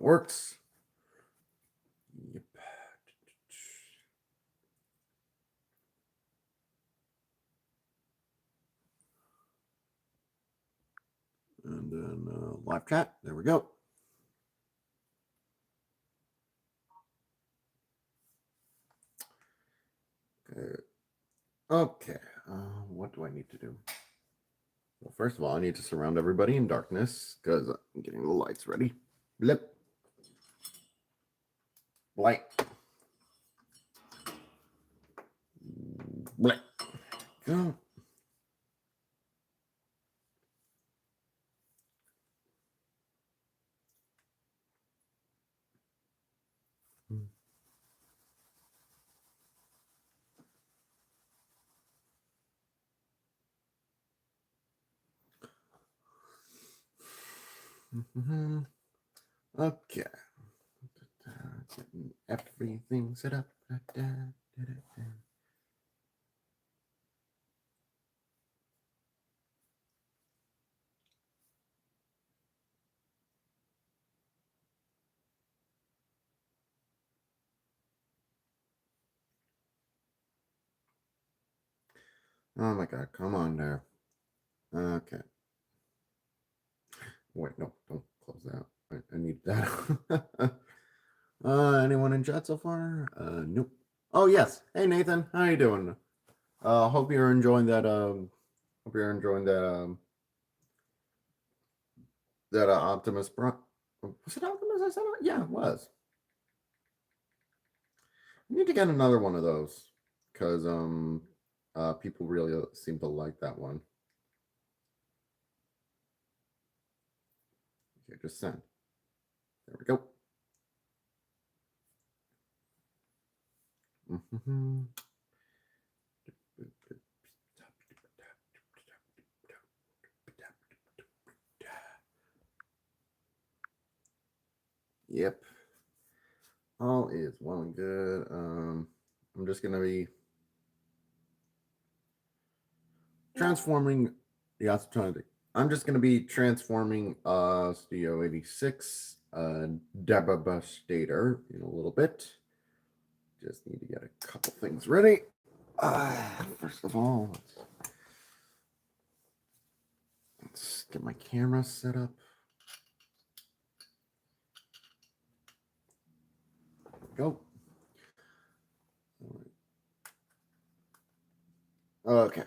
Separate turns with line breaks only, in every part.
works. Yep. And then live chat. There we go. Okay. What do I need to do? Well, first of all, I need to surround everybody in darkness because I'm getting the lights ready. Blip. Light. Blip. Go. Okay. Getting everything set up. Oh my god, come on there. Okay. Wait, no, don't close that. I need that. Anyone in chat so far? Nope. Oh yes. Hey Nathan, how you doing? Hope you're enjoying that. Hope you're enjoying that Optimus Prime. Was it Optimus? I said, yeah, it was. I need to get another one of those because people really seem to like that one. Okay, just send. There we go. Mm-hmm. Yep. All is well and good. I'm just gonna be transforming. Yeah, I'm just gonna be transforming Studio 86 devastator in a little bit. Just need to get a couple things ready. First of all, let's get my camera set up. Go. Okay.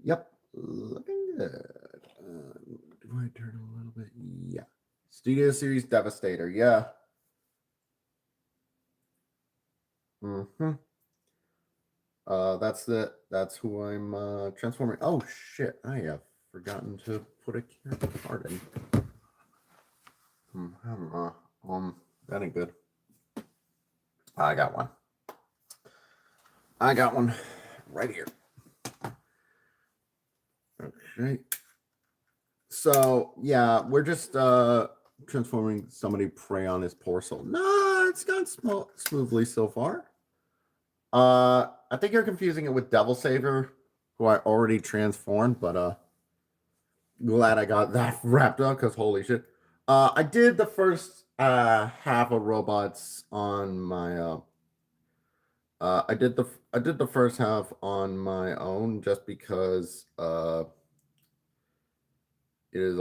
Yep. Looking good. Do I turn a little bit? Yeah. Studio Series Devastator. Yeah. Mm-hmm. That's who I'm transforming. Oh shit! I have forgotten to put a card in. That ain't good. I got one. I got one right here. Okay. So yeah, we're just transforming somebody prey on his poor soul. No, it's gone smoothly so far. I think you're confusing it with Devil Saver, who I already transformed, but glad I got that wrapped up because holy shit. I did the first half of robots on my I did the first half on my own just because it is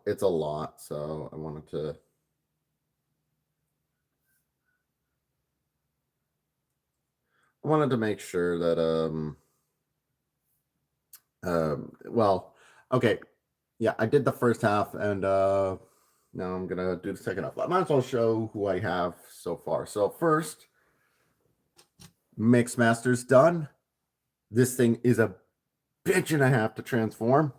it's a lot, so I wanted to make sure that well, okay, yeah, I did the first half, and now I'm gonna do the second half. I might as well show who I have so far. So first, Mixmaster's done. This thing is a bitch and a half to transform.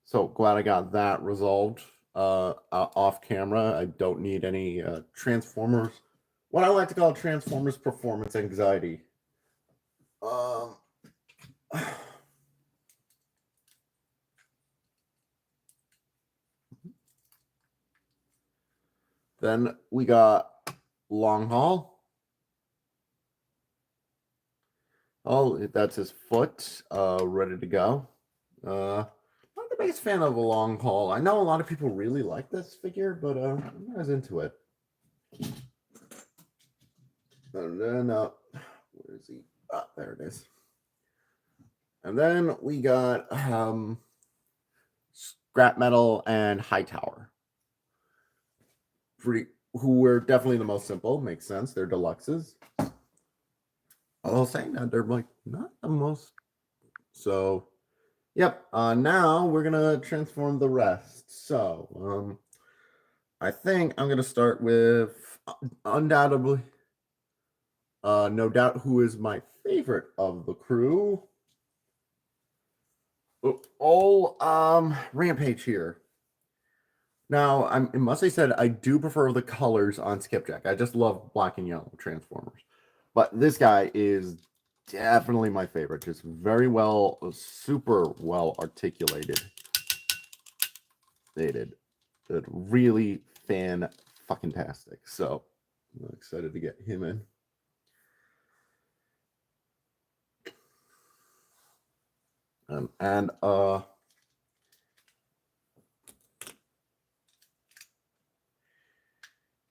So glad I got that resolved off camera. I don't need any Transformers. What I like to call Transformers performance anxiety. Then we got Long Haul. Oh, that's his foot, ready to go. Not the biggest fan of the long haul. I know a lot of people really like this figure, but I'm not as into it. And then, where is he? Ah, there it is. And then we got Scrap Metal and Hightower. Who were definitely the most simple. Makes sense. They're deluxes. Although saying that, they're like not the most. So, yep. Now we're gonna transform the rest. So, I think I'm gonna start with undoubtedly, no doubt, who is my favorite of the crew. Rampage here. Now, I must say said I do prefer the colors on Skipjack. I just love black and yellow Transformers. But this guy is definitely my favorite. Just very well, super well articulated. Really fan-fucking-tastic. So, I'm excited to get him in.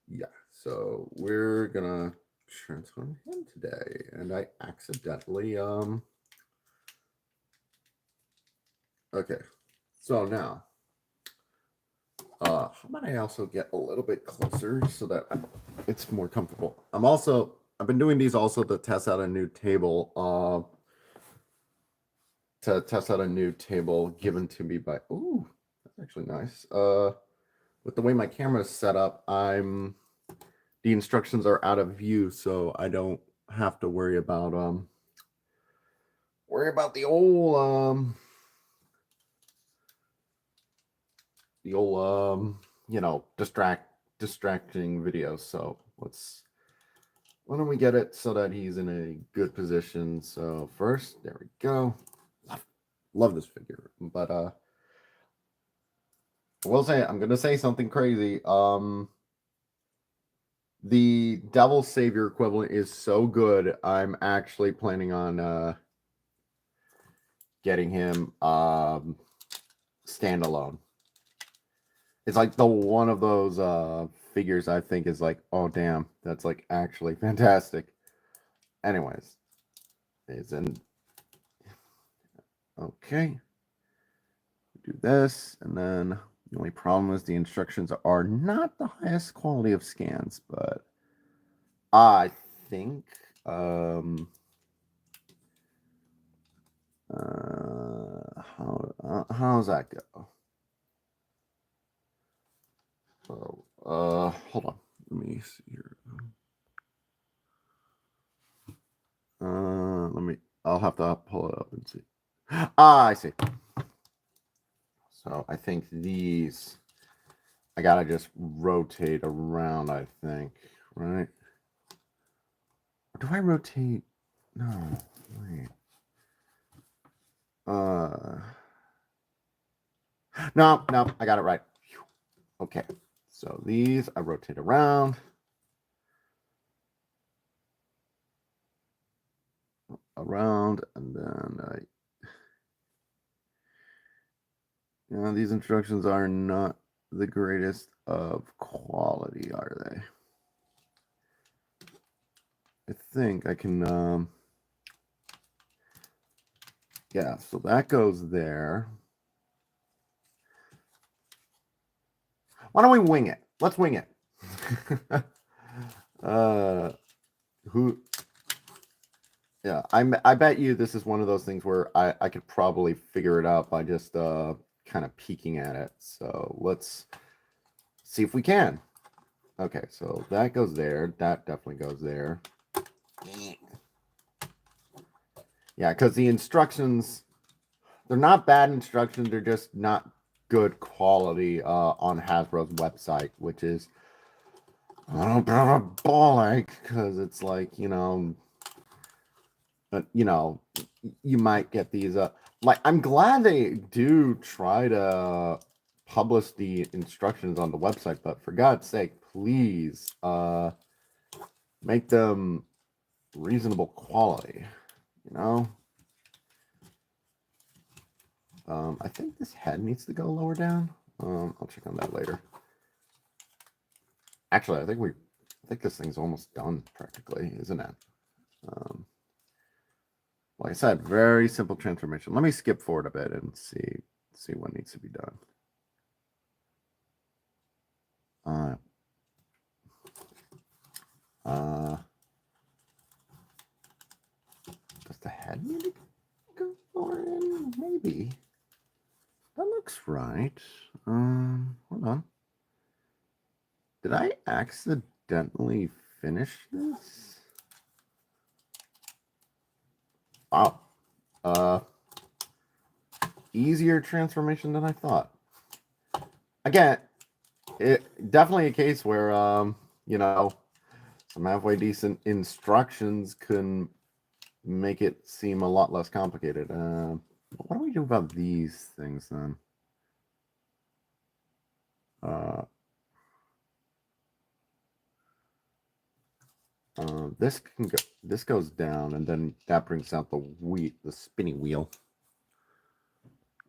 Yeah, so we're gonna transform him today, and I accidentally okay, so now how about I also get a little bit closer so that it's more comfortable. I've been doing these also to test out a new table given to me by that's actually nice. With the way my camera is set up, the instructions are out of view, so I don't have to worry about the old distracting videos. So why don't we get it so that he's in a good position? So first, there we go. Love this figure, but I will say I'm gonna say something crazy. The Devil Savior equivalent is so good. I'm actually planning on getting him standalone. It's like the one of those figures I think is like, oh damn, that's like actually fantastic. Anyways, it's in. Okay, do this, and then the only problem is the instructions are not the highest quality of scans, but I think how's that go? So hold on, let me see here. I'll have to pull it up and see. I see. So I think these I gotta just rotate around, I think, right? Or do I rotate? No, wait. No, I got it right. Okay, so these I rotate around. And then these instructions are not the greatest of quality, are they? I think I can yeah, so that goes there. Why don't we wing it? Let's wing it. Yeah, I bet you this is one of those things where I could probably figure it out by just kind of peeking at it. So let's see if we can. Okay, so that goes there. That definitely goes there. Yeah, because the instructions, they're not bad instructions. They're just not good quality on Hasbro's website, which is a little bit of a ball ache because it's like, you might get these like I'm glad they do try to publish the instructions on the website, but for God's sake, please make them reasonable quality, I think this head needs to go lower down. I'll check on that later. Actually, I think this thing's almost done practically, isn't it? Like I said, very simple transformation. Let me skip forward a bit and see what needs to be done. Does the head need to go lower in? Maybe. That looks right. Hold on. Did I accidentally finish this? Wow. Easier transformation than I thought. Again, it definitely a case where you know, some halfway decent instructions can make it seem a lot less complicated. What do we do about these things then? This can go. This goes down, and then that brings out the spinning wheel.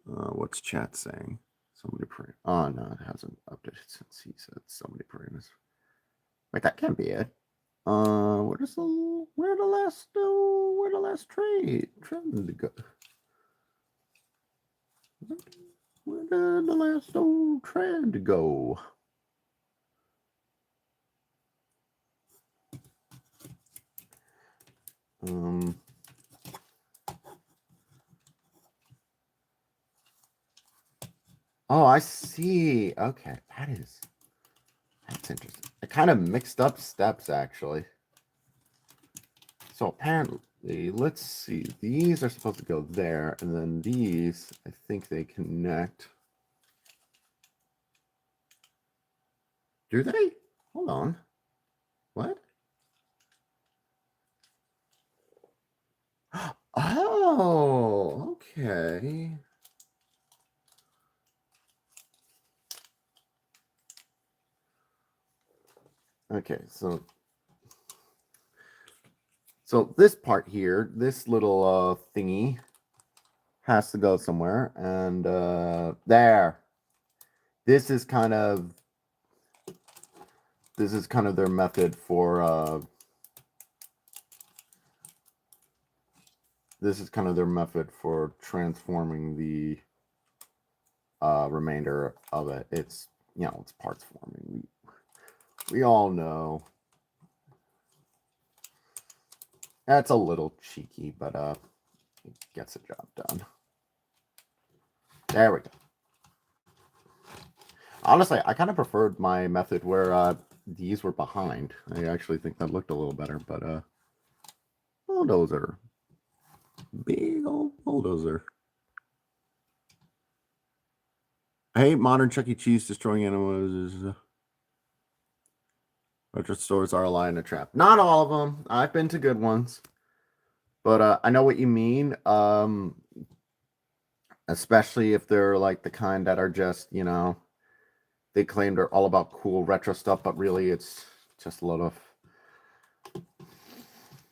What's chat saying? Somebody pray. Oh no, it hasn't updated since he said somebody praying this. Wait, that can't be it. Where the last trend go? Where did the last old trend go? Oh, I see. Okay, that's interesting. I kind of mixed up steps actually. So apparently, let's see. These are supposed to go there, and then these, I think they connect. Do they? Hold on. What? Oh, okay. Okay, so this part here, this little thingy has to go somewhere, and there. This is kind of their method for transforming the remainder of it. It's, you know, it's parts forming. We all know that's a little cheeky, but it gets the job done. There we go. Honestly, I kind of preferred my method where these were behind. I actually think that looked a little better, but bulldozer. Big old bulldozer. I hate modern Chuck E. Cheese destroying animals. Retro stores are a lie and a trap. Not all of them. I've been to good ones. But I know what you mean. Especially if they're like the kind that are just, you know, they claim they're all about cool retro stuff, but really it's just a lot of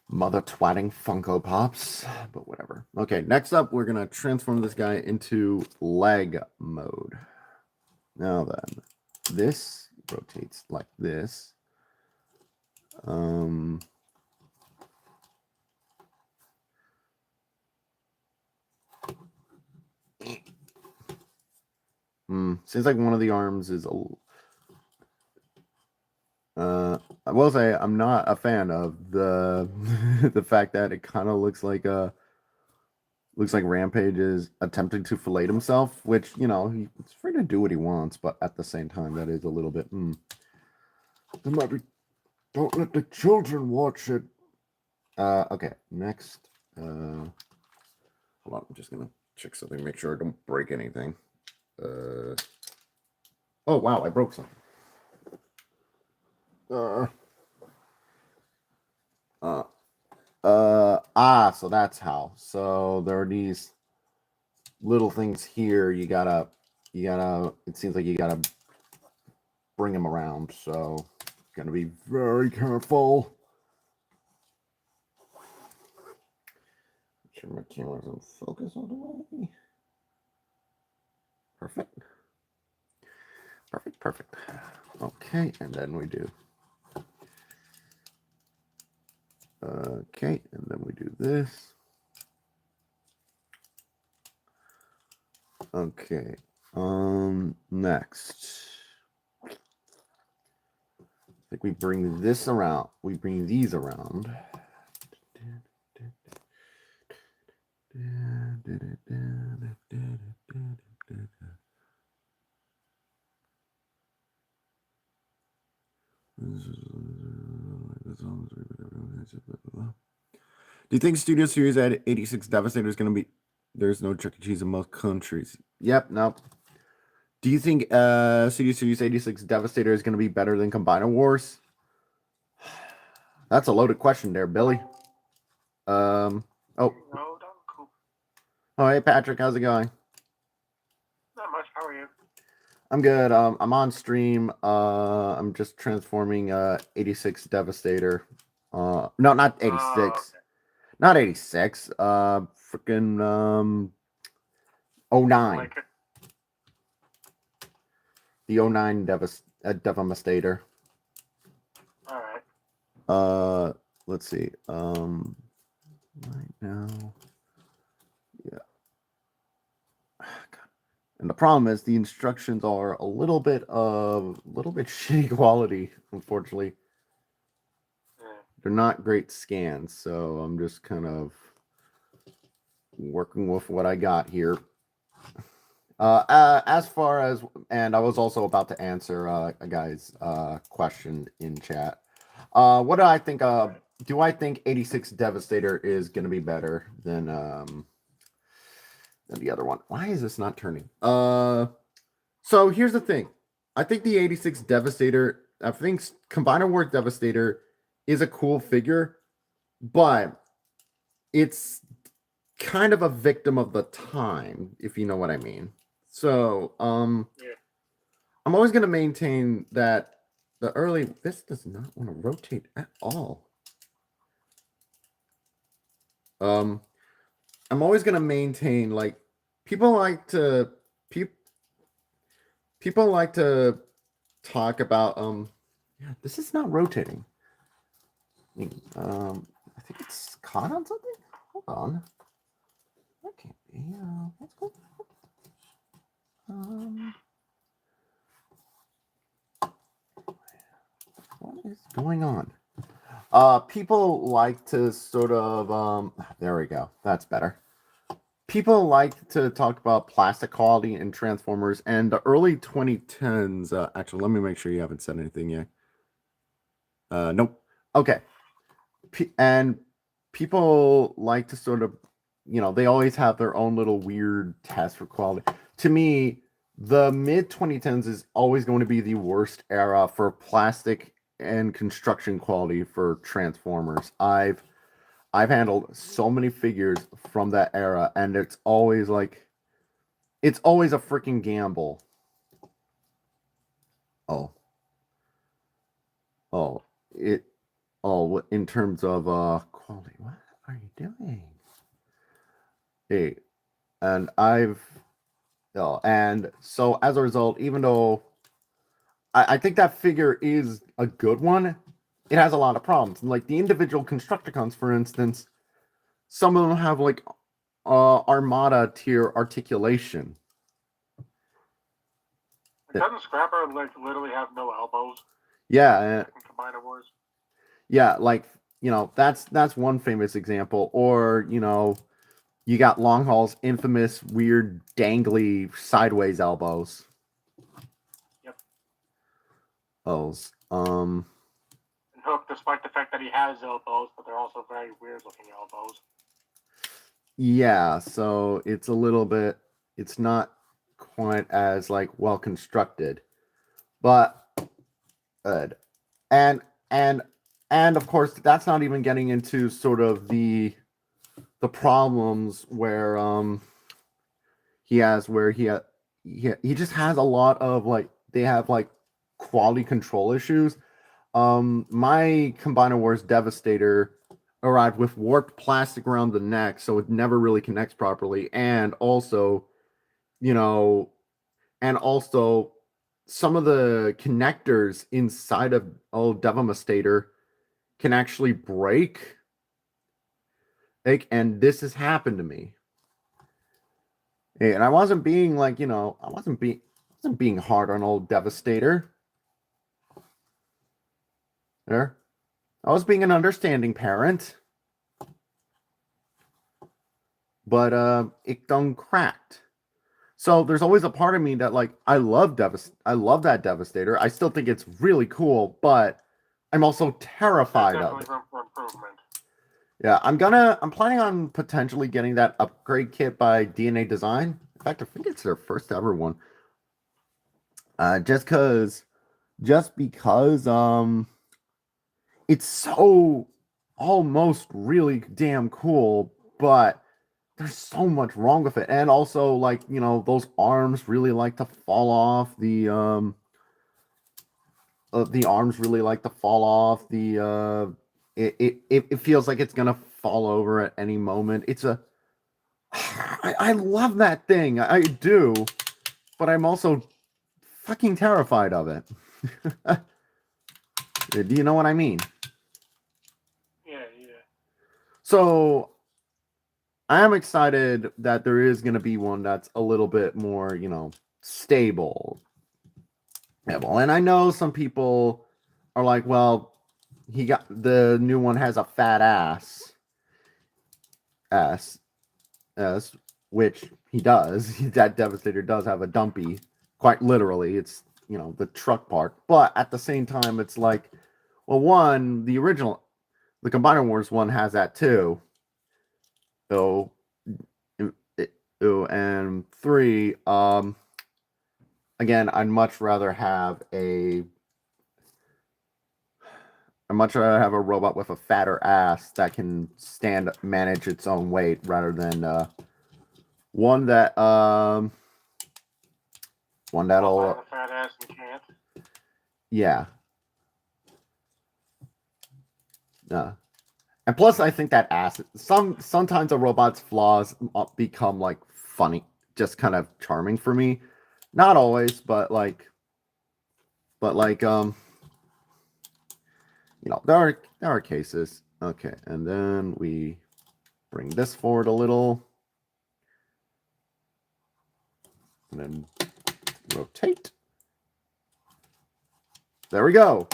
mother twatting Funko Pops. But whatever. Okay, next up, we're going to transform this guy into leg mode. Now then, this rotates like this. Seems like one of the arms is I will say I'm not a fan of the the fact that it kind of looks like Rampage is attempting to fillet himself, which, you know, he's free to do what he wants, but at the same time that is a little bit there might be, don't let the children watch it. Okay, next. Hold on, I'm just gonna check something, make sure I don't break anything. Oh wow, I broke something. So that's how. So there are these little things here. You gotta. It seems like you gotta bring them around. So gotta be very careful. Make sure my camera's in focus all the way. Perfect. Perfect. Okay, and then we do. Okay, and then we do this. Okay. Next. I think we bring this around. We bring these around. Do you think Studio Series at 86 Devastator is going to be? There's no Chuck E. Cheese in most countries. Yep, no. Do you think Studio Series 86 Devastator is going to be better than Combiner Wars? That's a loaded question there, Billy. Oh. Oh, hey, Patrick. How's it going?
Not much. How are you?
I'm good. I'm on stream. I'm just transforming 86 Devastator. No, not 86.
Okay.
Not 86. Freaking 09.
Like it.
The 09 Devastator.
All right.
Let's see. Right now. Yeah. And the problem is the instructions are a little bit shitty quality, unfortunately.
Yeah.
They're not great scans, so I'm just kind of working with what I got here. As far as, and I was also about to answer a guy's question in chat. What do I think? Do I think 86 Devastator is going to be better than the other one? Why is this not turning? So here's the thing. I think the 86 Devastator, I think Combiner Wars Devastator is a cool figure, but it's kind of a victim of the time, if you know what I mean. So,
Yeah.
I'm always going to maintain that this does not want to rotate at all. I'm always going to maintain, like, people like to talk about, yeah, this is not rotating. I think it's caught on something. Hold on. That can't be. What's going on? What is going on? People like to sort of there we go. That's better. People like to talk about plastic quality in Transformers, and the early 2010s. Actually, let me make sure you haven't said anything yet. Nope. Okay. And people like to sort of, they always have their own little weird test for quality. To me, the mid 2010s is always going to be the worst era for plastic and construction quality for Transformers. I've handled so many figures from that era, and it's always a freaking gamble. In terms of quality. What are you doing? Hey, and and so as a result, even though I think that figure is a good one, it has a lot of problems. Like the individual Constructicons, for instance, some of them have like Armada tier articulation.
Doesn't Scrapper like literally have no elbows?
Yeah.
Combiner Wars.
Yeah, like that's one famous example. Or you got Long Haul's infamous weird dangly sideways elbows.
Yep.
And
Hook, despite the fact that he has elbows, but they're also very weird looking elbows.
Yeah, so it's a little bit, it's not quite as like well constructed, but good. And of course that's not even getting into sort of the problems where he just has a lot of like, they have like quality control issues. My Combiner Wars Devastator arrived with warped plastic around the neck, so it never really connects properly. And also, and also some of the connectors inside of devastator can actually break. And this has happened to me. And I wasn't being like, I wasn't being hard on old Devastator. There. I was being an understanding parent. But it done cracked. So there's always a part of me that like I love that Devastator. I still think it's really cool, but I'm also terrified of it.
Room for improvement.
Yeah, I'm planning on potentially getting that upgrade kit by DNA Design. In fact, I think it's their first ever one. Just because it's so almost really damn cool, but there's so much wrong with it. And also, like, those arms really like to fall off. The arms really like to fall off. It feels like it's gonna fall over at any moment. I love that thing. I do, but I'm also fucking terrified of it. Do you know what I mean?
Yeah.
So I am excited that there is going to be one that's a little bit more, stable. And I know some people are like, well, the new one has a fat ass, which he does. That Devastator does have a dumpy, quite literally. It's, the truck part. But at the same time, it's like, well, one, the Combiner Wars one has that too. So, and three, again, I'd much rather have a robot with a fatter ass that can manage its own weight rather than one that'll
A fat ass and can't.
Yeah. And plus, I think that ass. Sometimes a robot's flaws become like funny, just kind of charming for me. Not always, but there are cases. Okay, and then we bring this forward a little, and then rotate. There we go.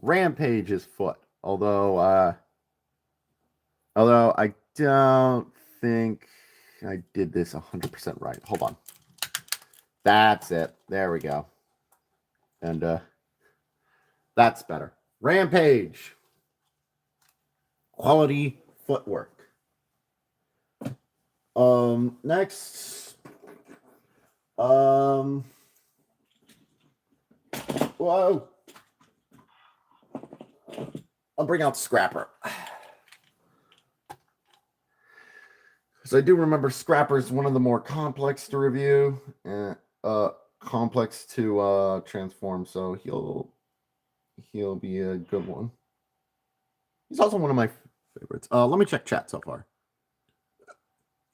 Rampage's foot. Although I don't think I did this 100% right. Hold on. That's it. There we go. And that's better. Rampage. Quality footwork. Next. Whoa. I'll bring out Scrapper. So I do remember Scrapper is one of the more complex to review, and complex to transform. So he'll be a good one. He's also one of my favorites. Let me check chat so far.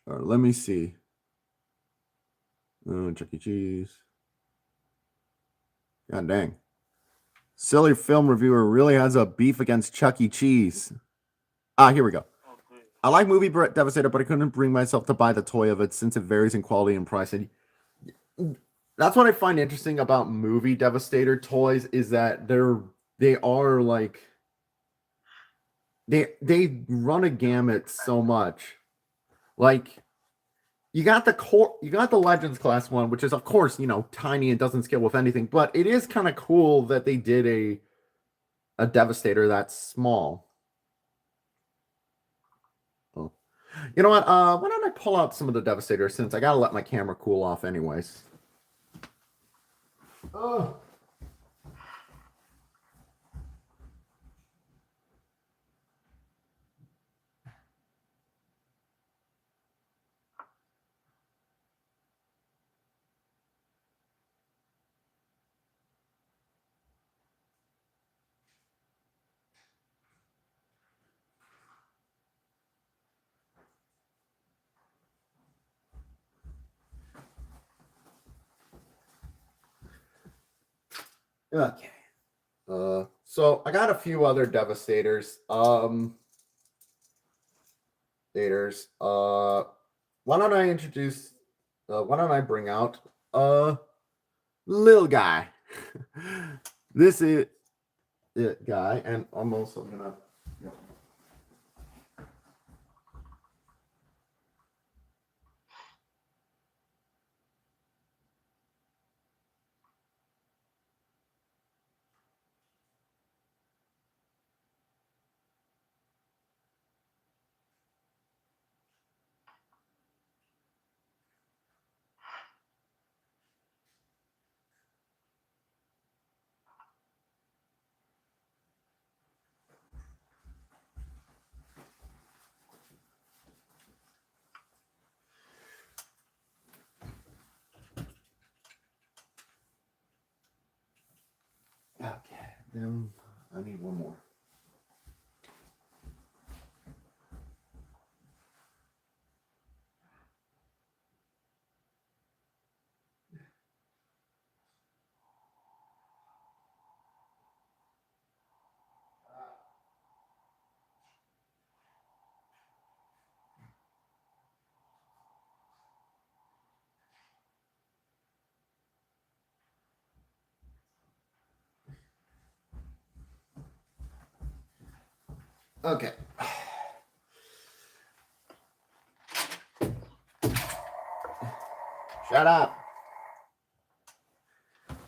Or let me see. Oh, Chuck E. Cheese. God dang. Silly film reviewer really has a beef against Chuck E. Cheese. Here we go. I like movie Devastator, but I couldn't bring myself to buy the toy of it since it varies in quality and price. And that's what I find interesting about movie Devastator toys is that they are like they run a gamut so much. Like you got the Legends class one, which is of course, tiny and doesn't scale with anything, but it is kind of cool that they did a Devastator that's small. Oh. You know what? Why don't I pull out some of the Devastators since I gotta let my camera cool off anyways. Oh. Okay. So I got a few other devastators. Why don't I introduce? Why don't I bring out little guy? This is it, guy, and I'm also gonna. Okay, then I need one more. Okay. Shut up.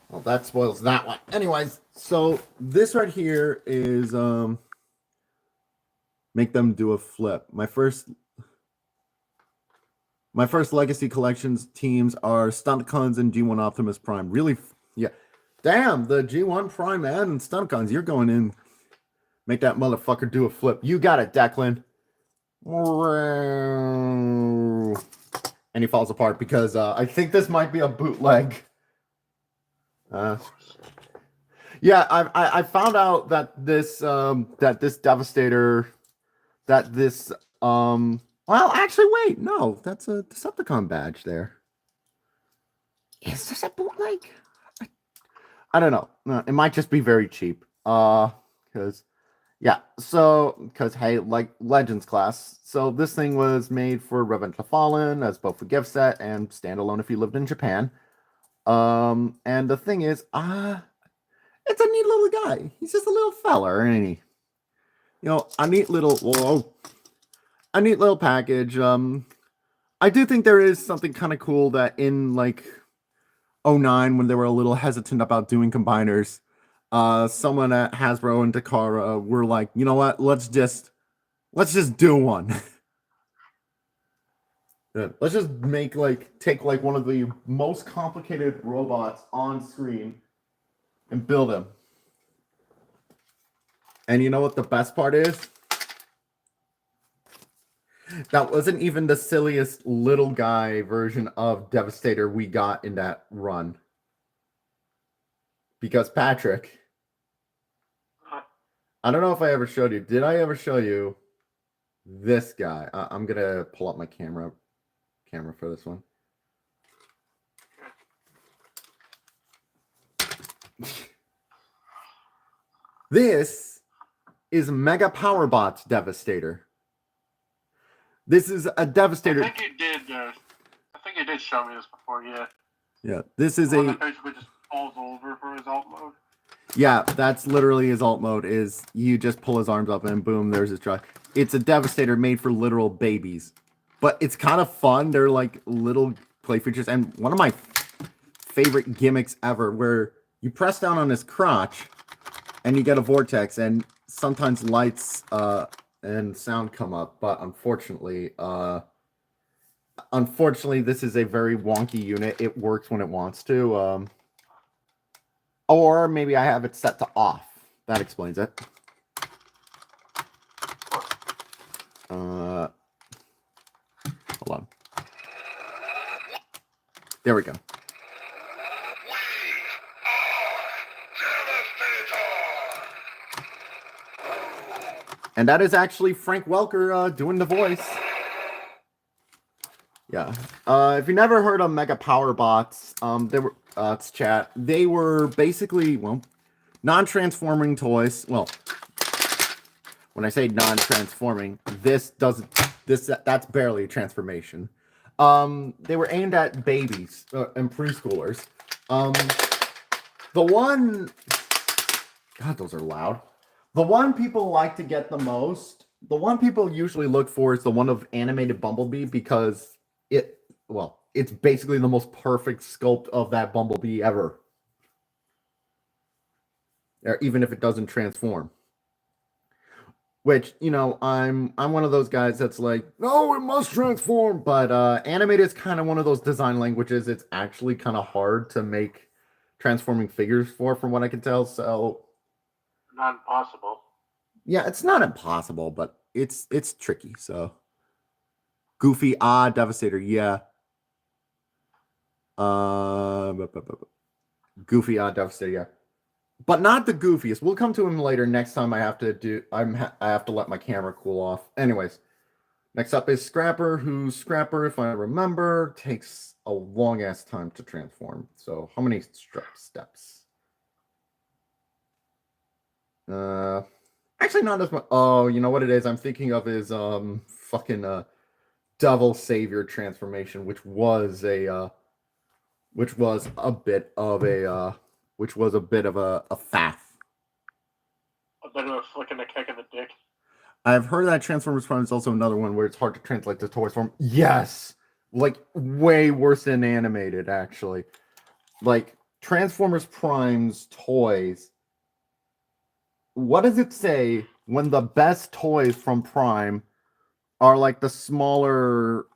Well, that spoils that one. Anyways, so this right here is make them do a flip. My first legacy collections teams are Stuntcons and G1 Optimus Prime. Really, yeah. Damn, the G1 Prime and Stuntcons, you're going in. Make that motherfucker do a flip. You got it, Declan. And he falls apart because I think this might be a bootleg. Yeah, I found out that this Devastator, well, actually, wait, no, that's a Decepticon badge there. Is this a bootleg? I don't know. It might just be very cheap. Because hey, like Legends class. So this thing was made for Revenge of the Fallen as both a gift set and standalone if you lived in Japan. And the thing is, it's a neat little guy. He's just a little feller, ain't he? You know, a neat little package. I do think there is something kind of cool that in like 09 when they were a little hesitant about doing combiners, someone at Hasbro and Takara were like, you know what, let's just do one. Let's just take one of the most complicated robots on screen and build him. And you know what the best part is? That wasn't even the silliest little guy version of Devastator we got in that run. Because Patrick, I don't know if I ever showed you. Did I ever show you this guy? I'm going to pull up my camera for this one. This is Mega Powerbot's Devastator. This is a Devastator.
I think you did show me this before, yeah.
Yeah, this is
that basically just falls over for his alt mode.
Yeah, that's literally his alt mode, is you just pull his arms up and boom, there's his truck. It's a Devastator made for literal babies. But it's kind of fun. They're like little play features. And one of my favorite gimmicks ever, where you press down on his crotch and you get a vortex, and sometimes lights and sound come up. But unfortunately, this is a very wonky unit. It works when it wants to. Or maybe I have it set to off. That explains it. Hold on. There we go. And that is actually Frank Welker doing the voice. Yeah. If you never heard of Mega Power Bots, they were it's chat. They were basically, well, non-transforming toys. Well, when I say non-transforming, that's barely a transformation. They were aimed at babies and preschoolers. The one, God, those are loud. The one people like to get the most, the one people usually look for is the one of animated Bumblebee because it's basically the most perfect sculpt of that Bumblebee ever. Or even if it doesn't transform. Which, I'm one of those guys that's like, no, it must transform. But animated is kind of one of those design languages. It's actually kind of hard to make transforming figures from what I can tell. So,
not impossible.
Yeah, it's not impossible, but it's tricky. So, Goofy, Devastator, yeah. Goofy, Devastator, yeah. But not the goofiest. We'll come to him later. Next time I have to let my camera cool off. Anyways, next up is Scrapper, Scrapper, if I remember, takes a long ass time to transform. So how many steps? Actually not as much. Oh, you know what it is? I'm thinking of is fucking Devil Savior transformation, which was a bit of a faff.
A bit of a flick and a kick in the dick.
I've heard that Transformers Prime is also another one where it's hard to translate to toys form. Yes! Like, way worse than animated, actually. Like, Transformers Prime's toys. What does it say when the best toys from Prime are like the smaller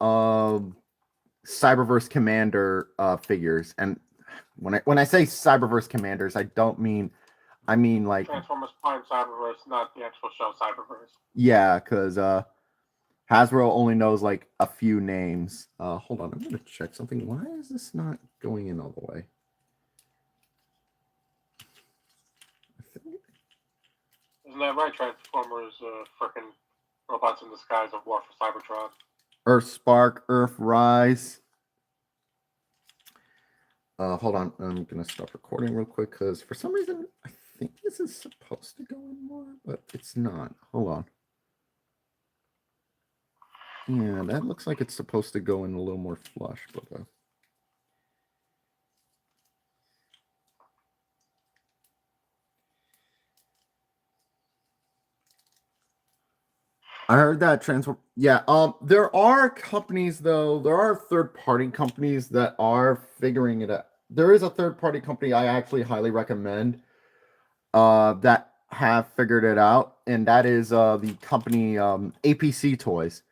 Cyberverse Commander figures? And when I say Cyberverse Commanders, I mean like
Transformers Prime Cyberverse, not the actual show Cyberverse.
Yeah, because Hasbro only knows like a few names. Hold on, I'm gonna check something. Why is this not going in all the way?
Isn't that right? Transformers, freaking robots in disguise of War for Cybertron.
Earth Spark, Earth Rise. Hold on, I'm gonna stop recording real quick because for some reason I think this is supposed to go in more, but it's not. Hold on. Yeah, that looks like it's supposed to go in a little more flush, but I heard that transform. Yeah, there are companies though. There are third-party companies that are figuring it out. There is a third-party company I actually highly recommend that have figured it out, and that is the company APC Toys.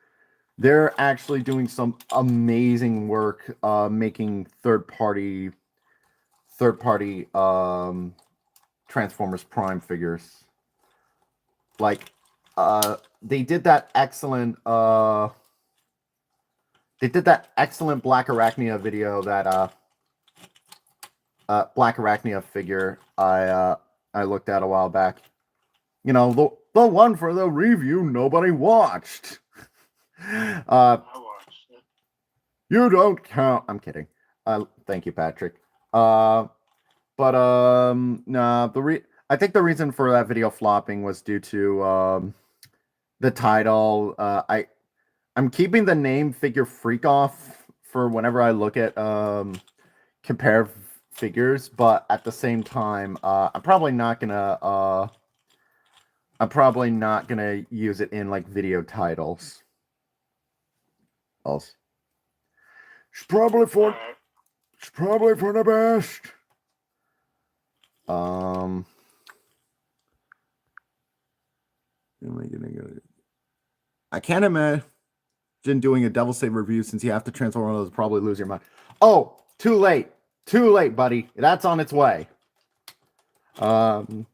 They're actually doing some amazing work making third-party Transformers Prime figures. Like they did that excellent Black Arachnia video that Black Arachnia figure I looked at a while back. You know, the one for the review nobody watched.
I watched it.
You don't count. I'm kidding. Thank you, Patrick. No, I think the reason for that video flopping was due to the title. I'm keeping the name Figure Freak off for whenever I look at compare figures, but at the same time, I'm probably not gonna use it in like video titles. Else, it's probably for the best. Am I gonna go? I can't imagine doing a Devil Savior review since you have to transform one of those. Probably lose your mind. Oh, too late, buddy. That's on its way. Okay.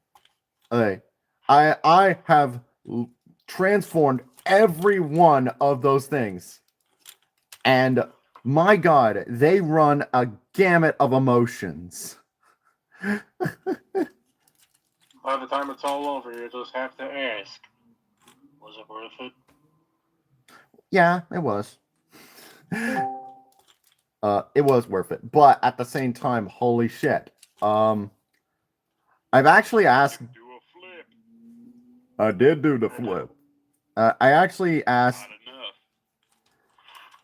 I have transformed every one of those things, and my God, they run a gamut of emotions.
By the time it's all over, you just have to ask, was it worth it?
Yeah, it was. It was worth it, but at the same time, holy shit. I I've actually asked.
Do a flip.
I did do the flip. I actually asked.
Not enough.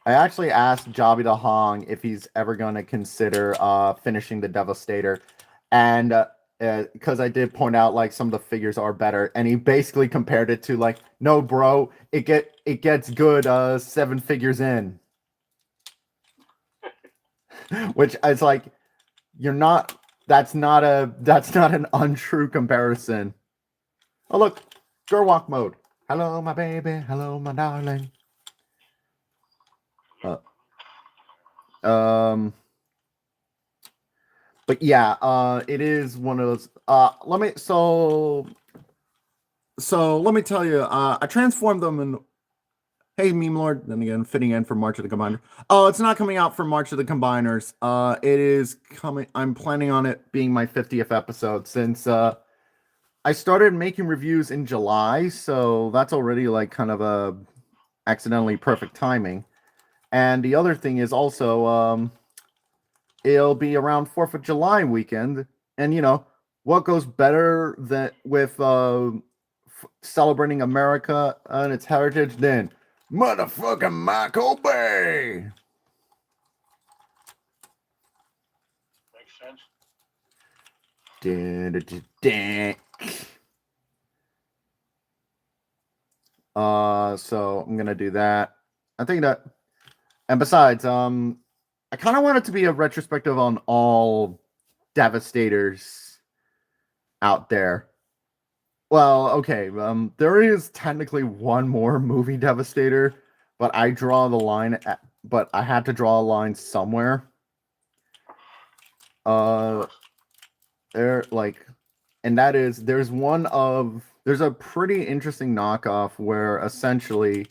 I actually asked Jobby the Hong if he's ever going to consider finishing the Devastator, and because I did point out like some of the figures are better, and he basically compared it to like, no, bro, it gets good 7 figures in, which is like, you're not. That's not an untrue comparison. Oh look, Gerwalk mode. Hello, my baby. Hello, my darling. But yeah, it is one of those. Let me tell you. I transformed them in. Hey, Meme Lord. Then again, fitting in for March of the Combiners. Oh, it's not coming out for March of the Combiners. It is coming. I'm planning on it being my 50th episode since I started making reviews in July, so that's already like kind of a accidentally perfect timing. And the other thing is also it'll be around 4th of July weekend, and you know what goes better than with celebrating America and its heritage than motherfucking Michael Bay.
Makes sense.
So I'm gonna do that. I think that, and besides, I kind of want it to be a retrospective on all Devastators out there. Well, okay, there is technically one more movie Devastator, but I draw the line but I had to draw a line somewhere. There, like, and that is, there's a pretty interesting knockoff where essentially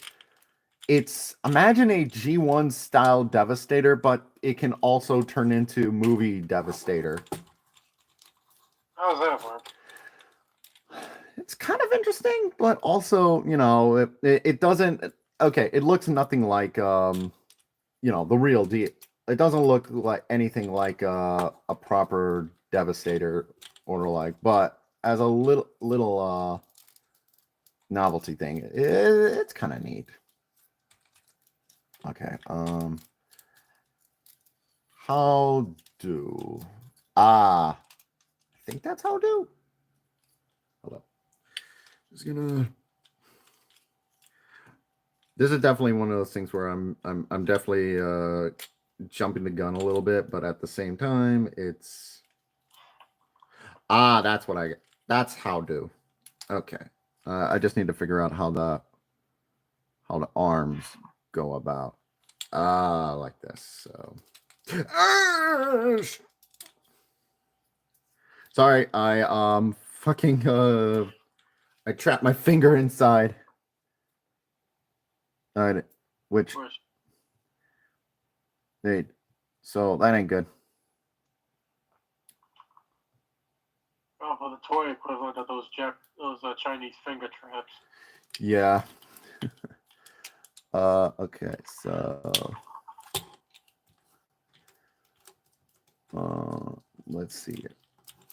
imagine a G1 style Devastator, but it can also turn into movie Devastator.
How's that work?
It's kind of interesting, but also, you know, it doesn't. Okay, it looks nothing like the real deal. It doesn't look like anything like a proper Devastator or like, but as a little novelty thing, it's kind of neat. Okay, how do I think that's how do. Hold up. Just gonna. This is definitely one of those things where I'm definitely jumping the gun a little bit, but at the same time, it's that's what I get. That's how do. Okay, I just need to figure out how the arms go about. Like this. So. Sorry, I fucking I trapped my finger inside. Which hey, so that ain't good.
Oh, well, the toy equivalent of those Chinese finger traps.
Yeah. Okay, so let's see here.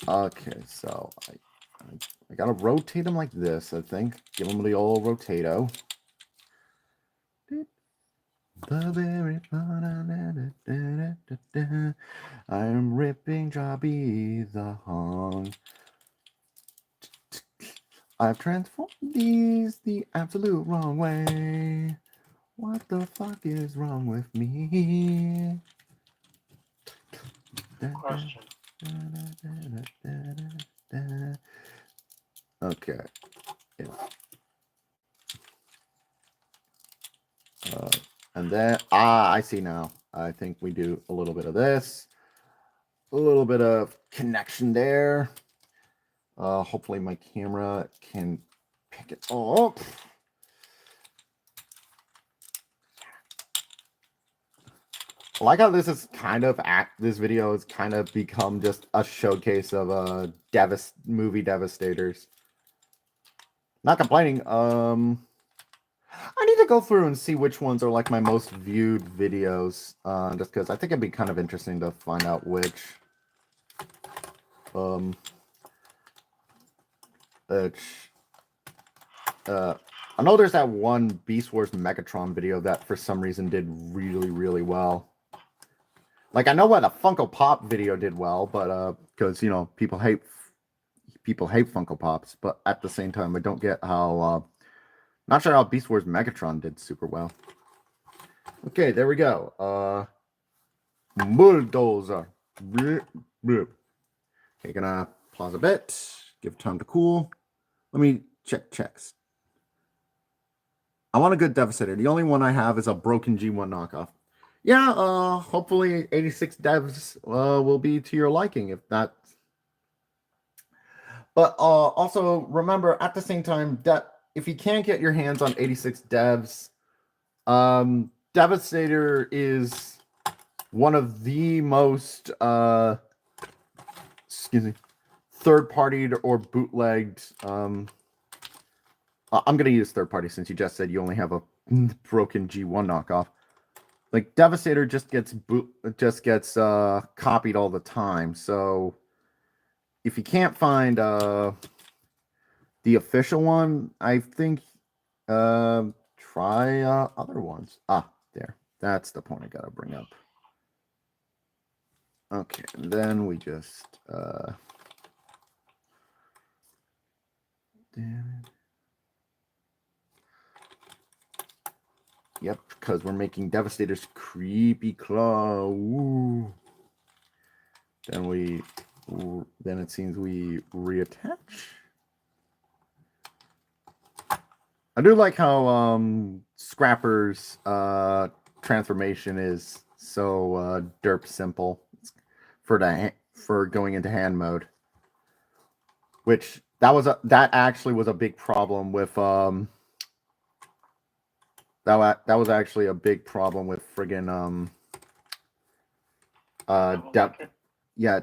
Okay, so I gotta rotate them like this, I think. Give them the old rotato. The very I'm ripping Jobby the Hong. I've transformed these the absolute wrong way. What the fuck is wrong with me?
Question.
Okay. Yeah. And then, I see now. I think we do a little bit of this. A little bit of connection there. Hopefully my camera can pick it up. I like how this is kind of this video has kind of become just a showcase of movie Devastators. Not complaining. I need to go through and see which ones are like my most viewed videos. Just because I think it'd be kind of interesting to find out which. I know there's that one Beast Wars Megatron video that for some reason did really, really well. Like, I know why the Funko Pop video did well, but because you know people hate Funko Pops, but at the same time, I don't get how. Not sure how Beast Wars Megatron did super well. Okay, there we go. Bulldozer. Okay, gonna pause a bit. Give time to cool. Let me check checks. I want a good Devastator. The only one I have is a broken G1 knockoff. Yeah, hopefully 86 devs will be to your liking if that. But also remember at the same time that if you can't get your hands on 86 devs, Devastator is one of the most third-partied or bootlegged. I'm gonna use third party since you just said you only have a broken G1 knockoff. Like Devastator just gets copied all the time. So if you can't find the official one, I think try other ones. There. That's the point I gotta bring up. Okay, and then we just yep, because we're making Devastator's creepy claw. Ooh. Then it seems we reattach. I do like how Scrapper's transformation is so derp simple for going into hand mode, which that actually was a big problem with that was actually a big problem with friggin'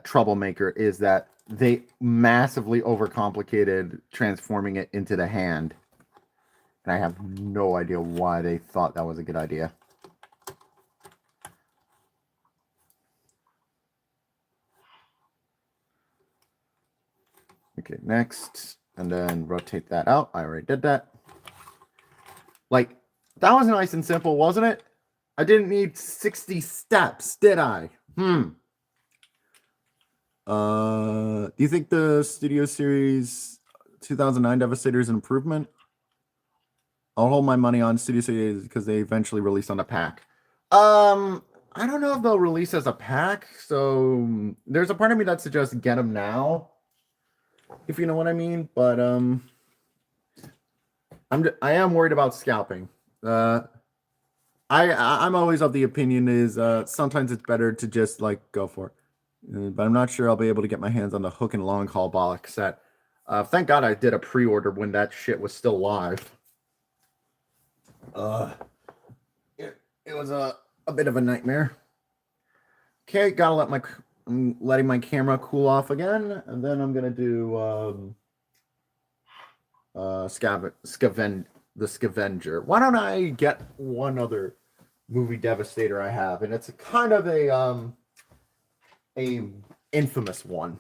Troublemaker is that they massively overcomplicated transforming it into the hand. And I have no idea why they thought that was a good idea. Okay, next. And then rotate that out. I already did that. Like, that was nice and simple, wasn't it? I didn't need 60 steps, did I? Do you think the Studio Series 2009 Devastator is an improvement? I'll hold my money on Studio Series because they eventually released on a pack. I don't know if they'll release as a pack, so there's a part of me that suggests get them now, if you know what I mean. But I am worried about scalping. I'm always of the opinion is sometimes it's better to just like go for it. But I'm not sure I'll be able to get my hands on the Hook and Long Haul box set. Thank God I did a pre-order when that shit was still live. It was a bit of a nightmare. Okay, I'm letting my camera cool off again, and then I'm gonna do the Scavenger. Why don't I get one other movie Devastator I have, and it's a kind of a infamous one.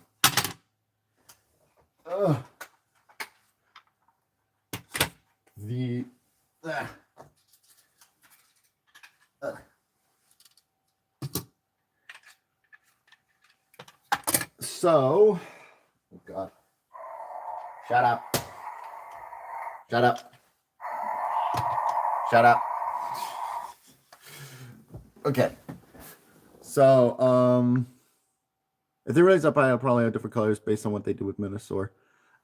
So, oh God, shut up. Okay. So, if they raise up, I'll probably have different colors based on what they do with Minosaur.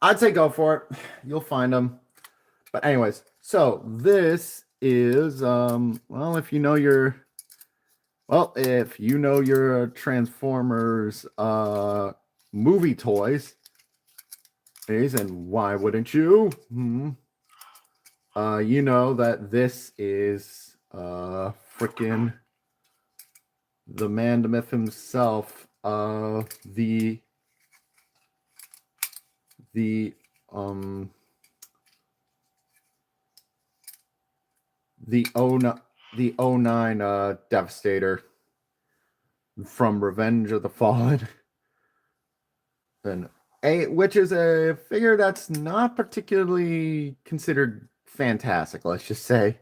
I'd say go for it. You'll find them. But anyways, so this is if you know your Transformers movie toys, and why wouldn't you? You know that this is freaking the man, the myth himself, the 09 Devastator from Revenge of the Fallen. And which is a figure that's not particularly considered fantastic, let's just say.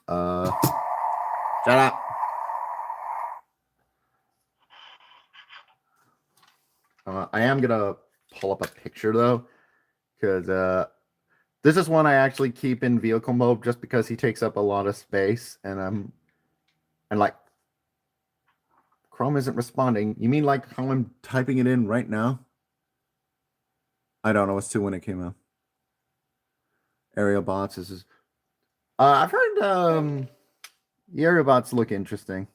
Shut up. I am gonna pull up a picture though, because this is one I actually keep in vehicle mode just because he takes up a lot of space, and like Chrome isn't responding. You mean like how I'm typing it in right now? I don't know. It's 2 when it came out. Aerial bots is. I've heard the aerial bots look interesting.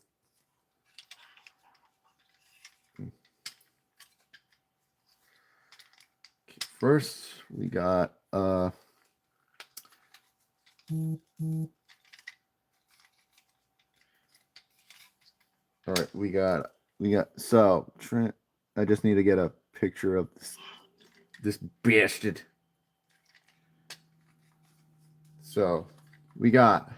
First, we got all right, we got so Trent. I just need to get a picture of this bastard. So we got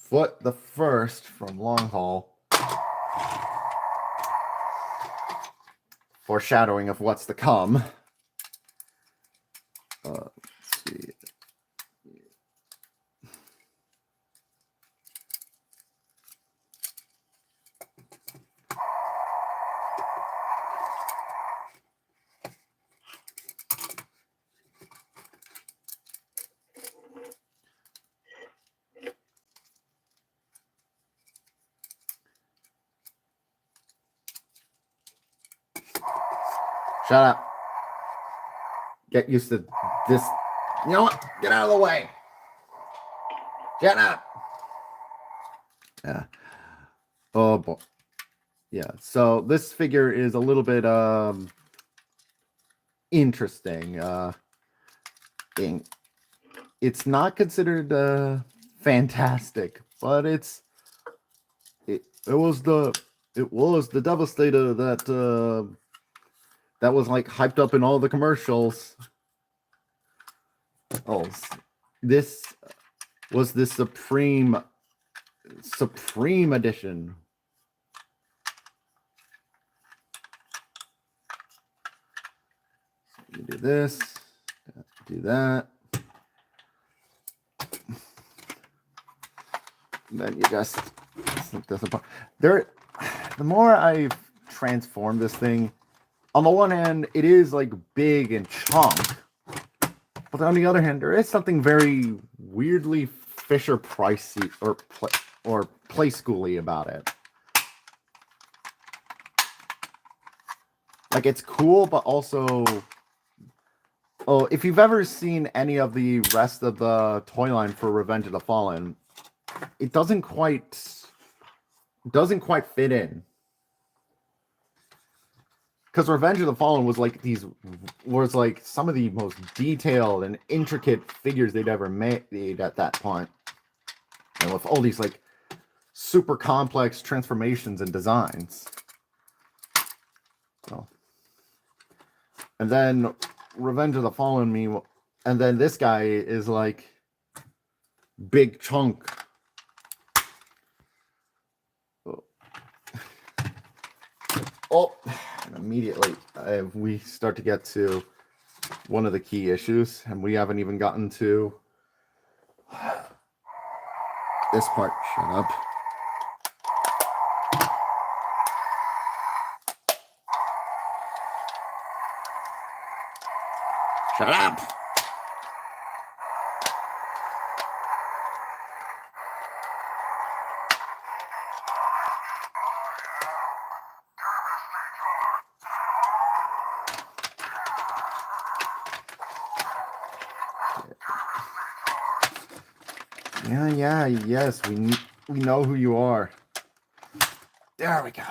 Foot the First from Long Haul. Foreshadowing of what's to come. Let's see. Shut up. Get used to this. You know what? Get out of the way. Shut up. Yeah. Oh boy. Yeah. So this figure is a little bit interesting. It's not considered fantastic, but it was the devastator that that was like hyped up in all the commercials. Oh, this was the Supreme Edition. You do this, do that. And then you just slip this apart. The more I've transformed this thing, on the one hand, it is like big and chunk. But on the other hand, there is something very weirdly Fisher Pricey or play schooly about it. Like, it's cool, but also, if you've ever seen any of the rest of the toy line for Revenge of the Fallen, it doesn't quite fit in. Because Revenge of the Fallen was like some of the most detailed and intricate figures they'd ever made at that point. And with all these like super complex transformations and designs. So, and then Revenge of the Fallen and then this guy is like big chunk. Oh, and immediately we start to get to one of the key issues, and we haven't even gotten to this part. Shut up. Shut up. Yes, we know who you are. There we go.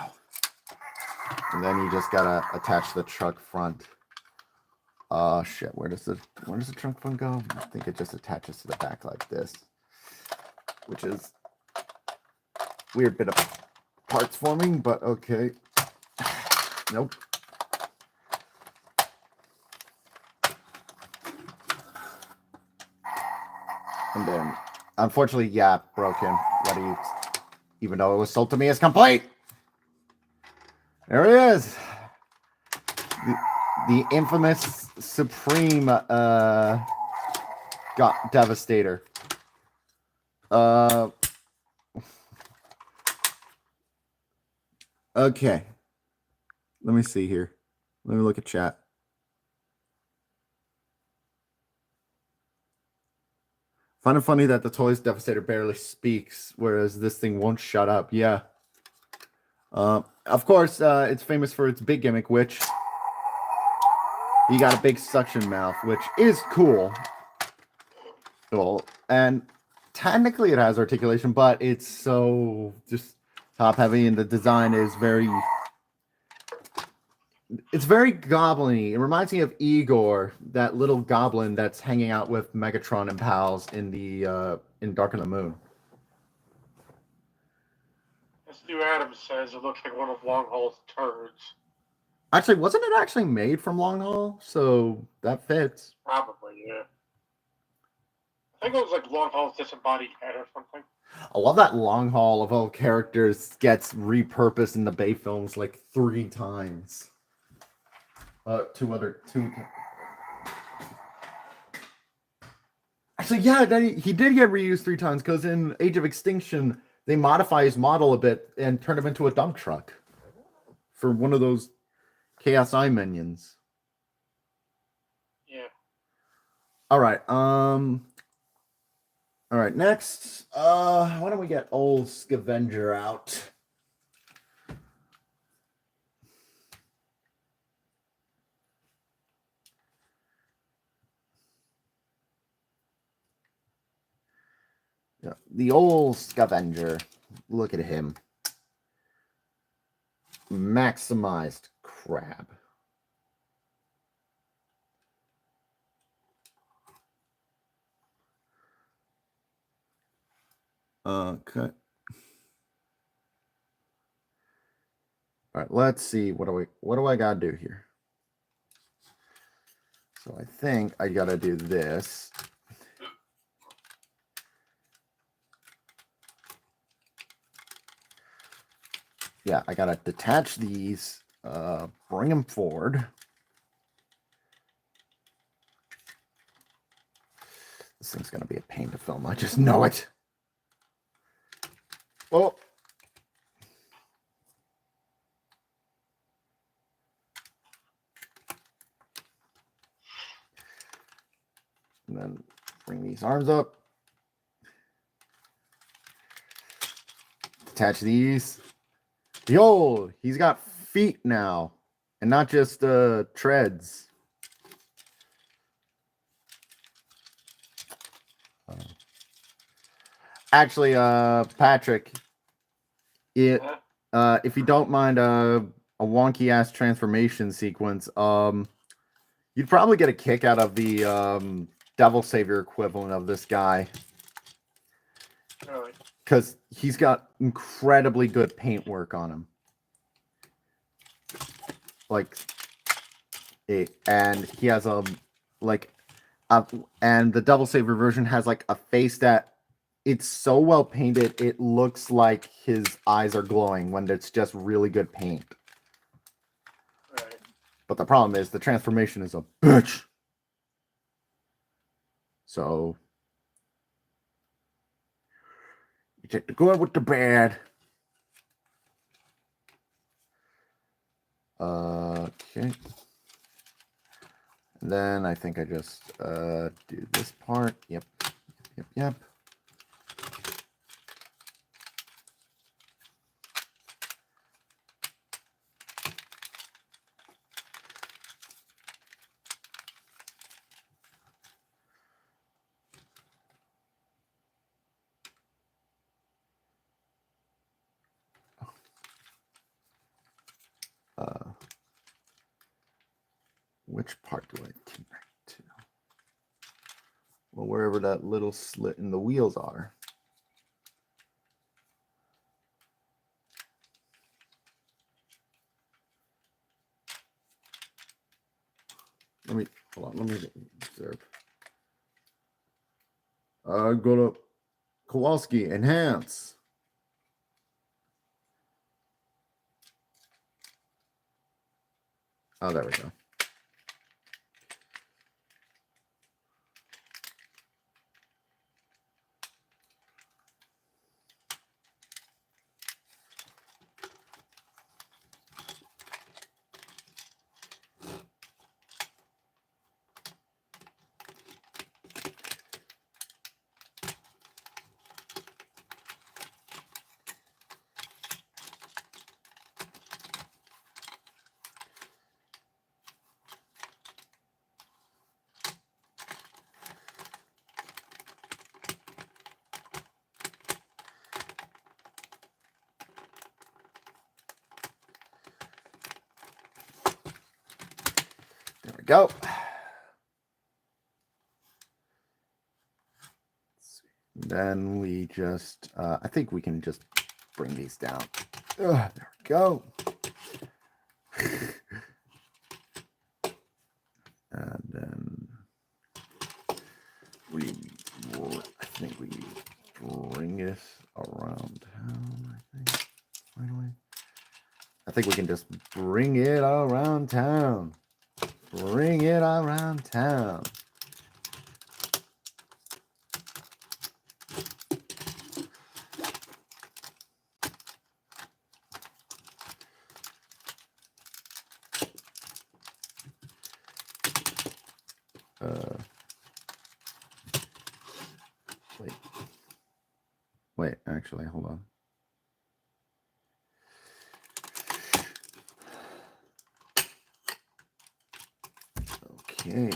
And then you just gotta attach the truck front. Oh shit, where does the trunk front go? I think it just attaches to the back like this. Which is weird bit of parts forming, but okay. Nope. And then unfortunately, yeah, broken. What do you even though it was sold to me as complete. There it is. The infamous Supreme Devastator. Okay. Let me see here. Let me look at chat. Find it funny that the Toys Devastator barely speaks, whereas this thing won't shut up. Yeah. Of course, it's famous for its big gimmick, which you got a big suction mouth, which is cool. Cool. And technically it has articulation, but it's so just top heavy, and the design is very... It's very goblin-y. It reminds me of Igor, that little goblin that's hanging out with Megatron and pals in the in Dark of the Moon.
As Stu Adams says, it looks like one of Longhaul's turds.
Actually, wasn't it actually made from Long Haul? So that fits.
Probably, yeah. I think it was like Longhaul's disembodied head or something.
I love that Long Haul of all characters gets repurposed in the Bay films like 3 times. Two. Actually, yeah, he did get reused 3 times because in Age of Extinction, they modify his model a bit and turn him into a dump truck for one of those KSI minions.
Yeah.
All right. All right. Next, why don't we get old Scavenger out? Yeah, the old Scavenger. Look at him. Maximized crab. Okay. All right, let's see. What do I gotta do here? So I think I gotta do this. Yeah, I gotta detach these, bring them forward. This thing's gonna be a pain to film. I just know it. Well, and then bring these arms up. Detach these. Yo, he's got feet now, and not just treads. Actually, Patrick, if you don't mind a wonky ass transformation sequence, you'd probably get a kick out of the Devil Savior equivalent of this guy.
Really?
Because he's got incredibly good paint work on him. Like, and he has and the Devil Savior version has like a face that it's so well painted, it looks like his eyes are glowing when it's just really good paint.
Right.
But the problem is the transformation is a bitch. So you take the good with the bad. Okay. And then I think I just do this part. Yep. Which part do I connect to? Well, wherever that little slit in the wheels are. Let me observe. Go to Kowalski, enhance. Oh, there we go. There we go. Then we just, I think we can just bring these down. There we go. And then I think we bring it around town, I think, finally. I think we can just bring it around town. Bring it around town. Wait, actually, hold on. Okay.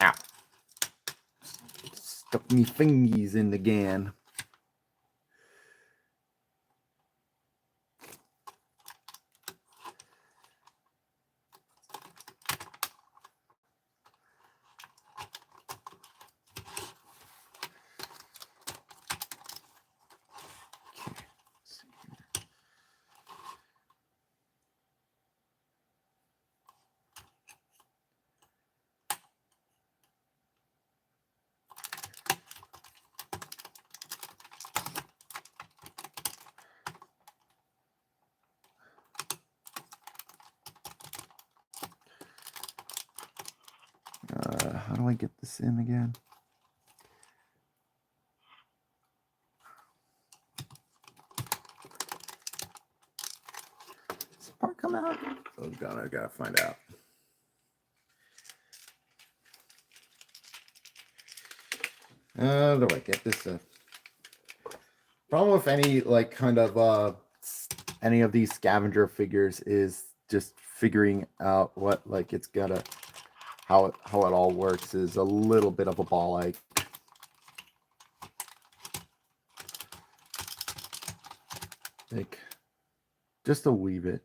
Ow. Stuck me fingies in again. How do I get this in again? Does this part come out? Oh god, I gotta find out. How do I get this? Problem with any like kind of any of these scavenger figures is just figuring out what like it's gotta how it all works is a little bit of a ball ache. Like just a wee bit.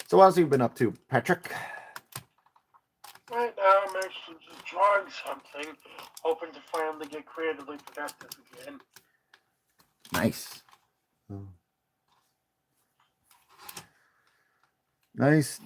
So what else have you been up to, Patrick?
Right now, I'm actually just drawing something, hoping to finally get creatively productive again.
Nice. Oh. Nice.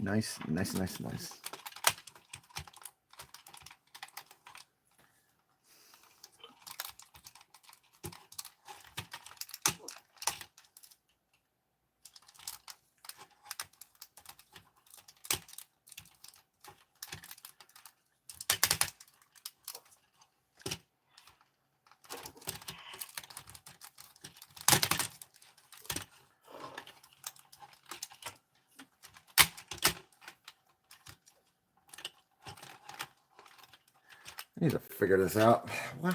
I need to figure this out. Well,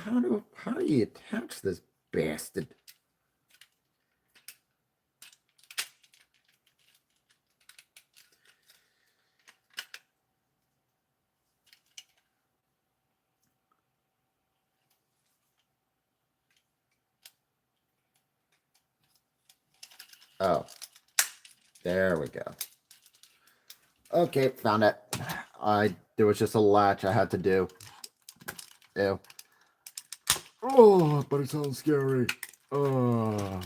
how do you attach this bastard? Oh, there we go. Okay, found it. There was just a latch I had to do. Ew. Oh, but it sounds scary. Oh.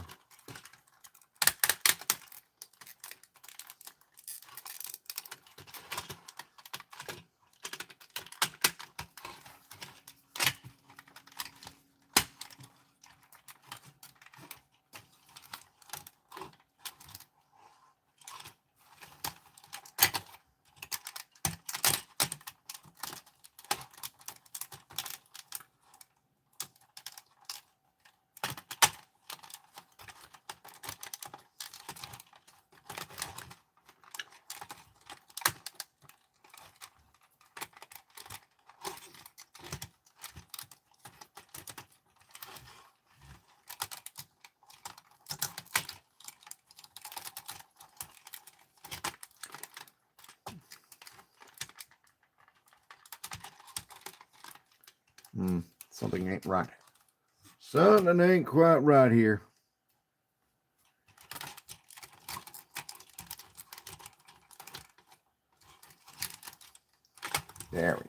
Something ain't right. Something ain't quite right here. There we go.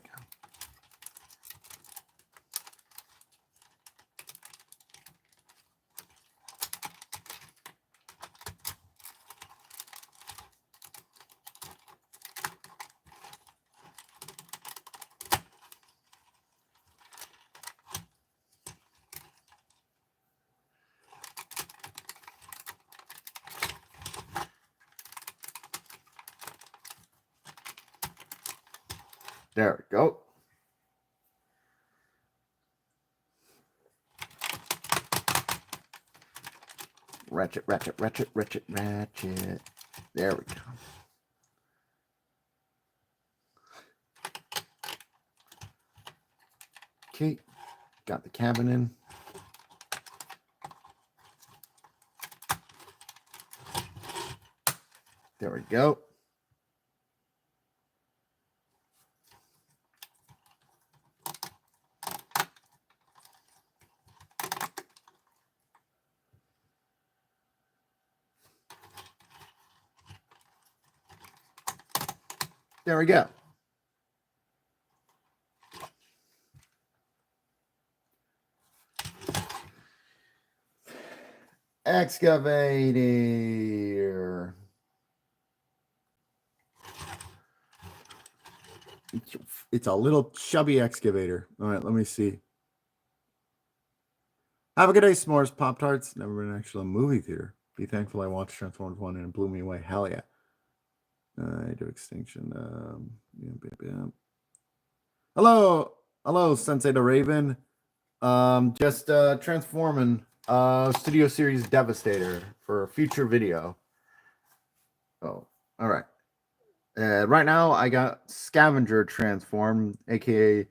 There we go. Ratchet, ratchet, ratchet, ratchet, ratchet. There we go. Okay, got the cabin in. There we go. There we go. Excavator. It's a little chubby excavator. All right, let me see. Have a good day, S'mores Pop-Tarts. Never been actually a movie theater. Be thankful I watched Transformers 1 and it blew me away. Hell yeah. I do extinction. Hello. Hello, Sensei the Raven. Just transforming Studio Series Devastator for a future video. Oh, all right. Right now I got Scavenger transform, aka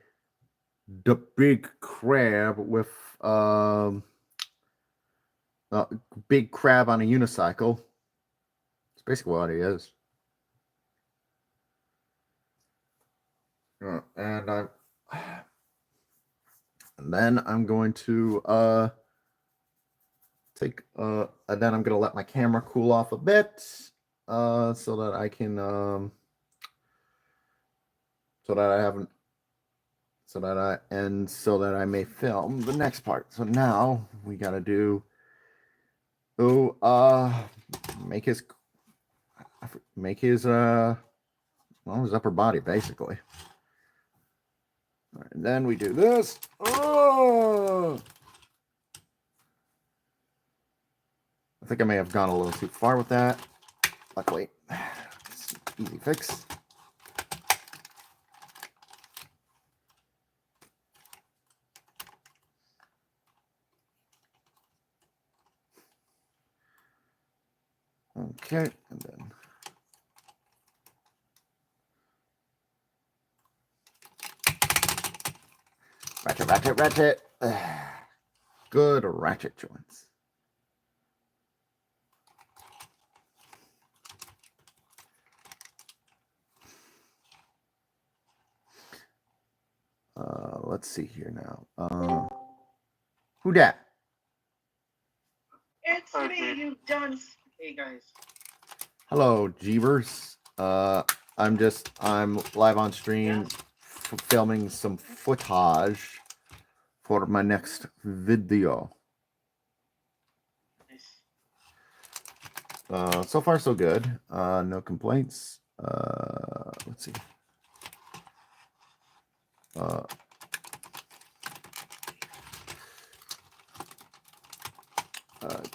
the big crab with big crab on a unicycle. It's basically what he is. And then I'm going to take and then I'm gonna let my camera cool off a bit so that I can so that I may film the next part. So now we gotta do make his his upper body basically. All right, and then we do this. Oh, I think I may have gone a little too far with that. Luckily, it's an easy fix. Okay, and then Ratchet, ratchet, ratchet. Good ratchet joints. Let's see here now. Who dat?
It's me, you dunce. Hey guys.
Hello, Jeevers. I'm live on stream, filming some footage for my next video.
Nice.
So far so good. No complaints. Let's see.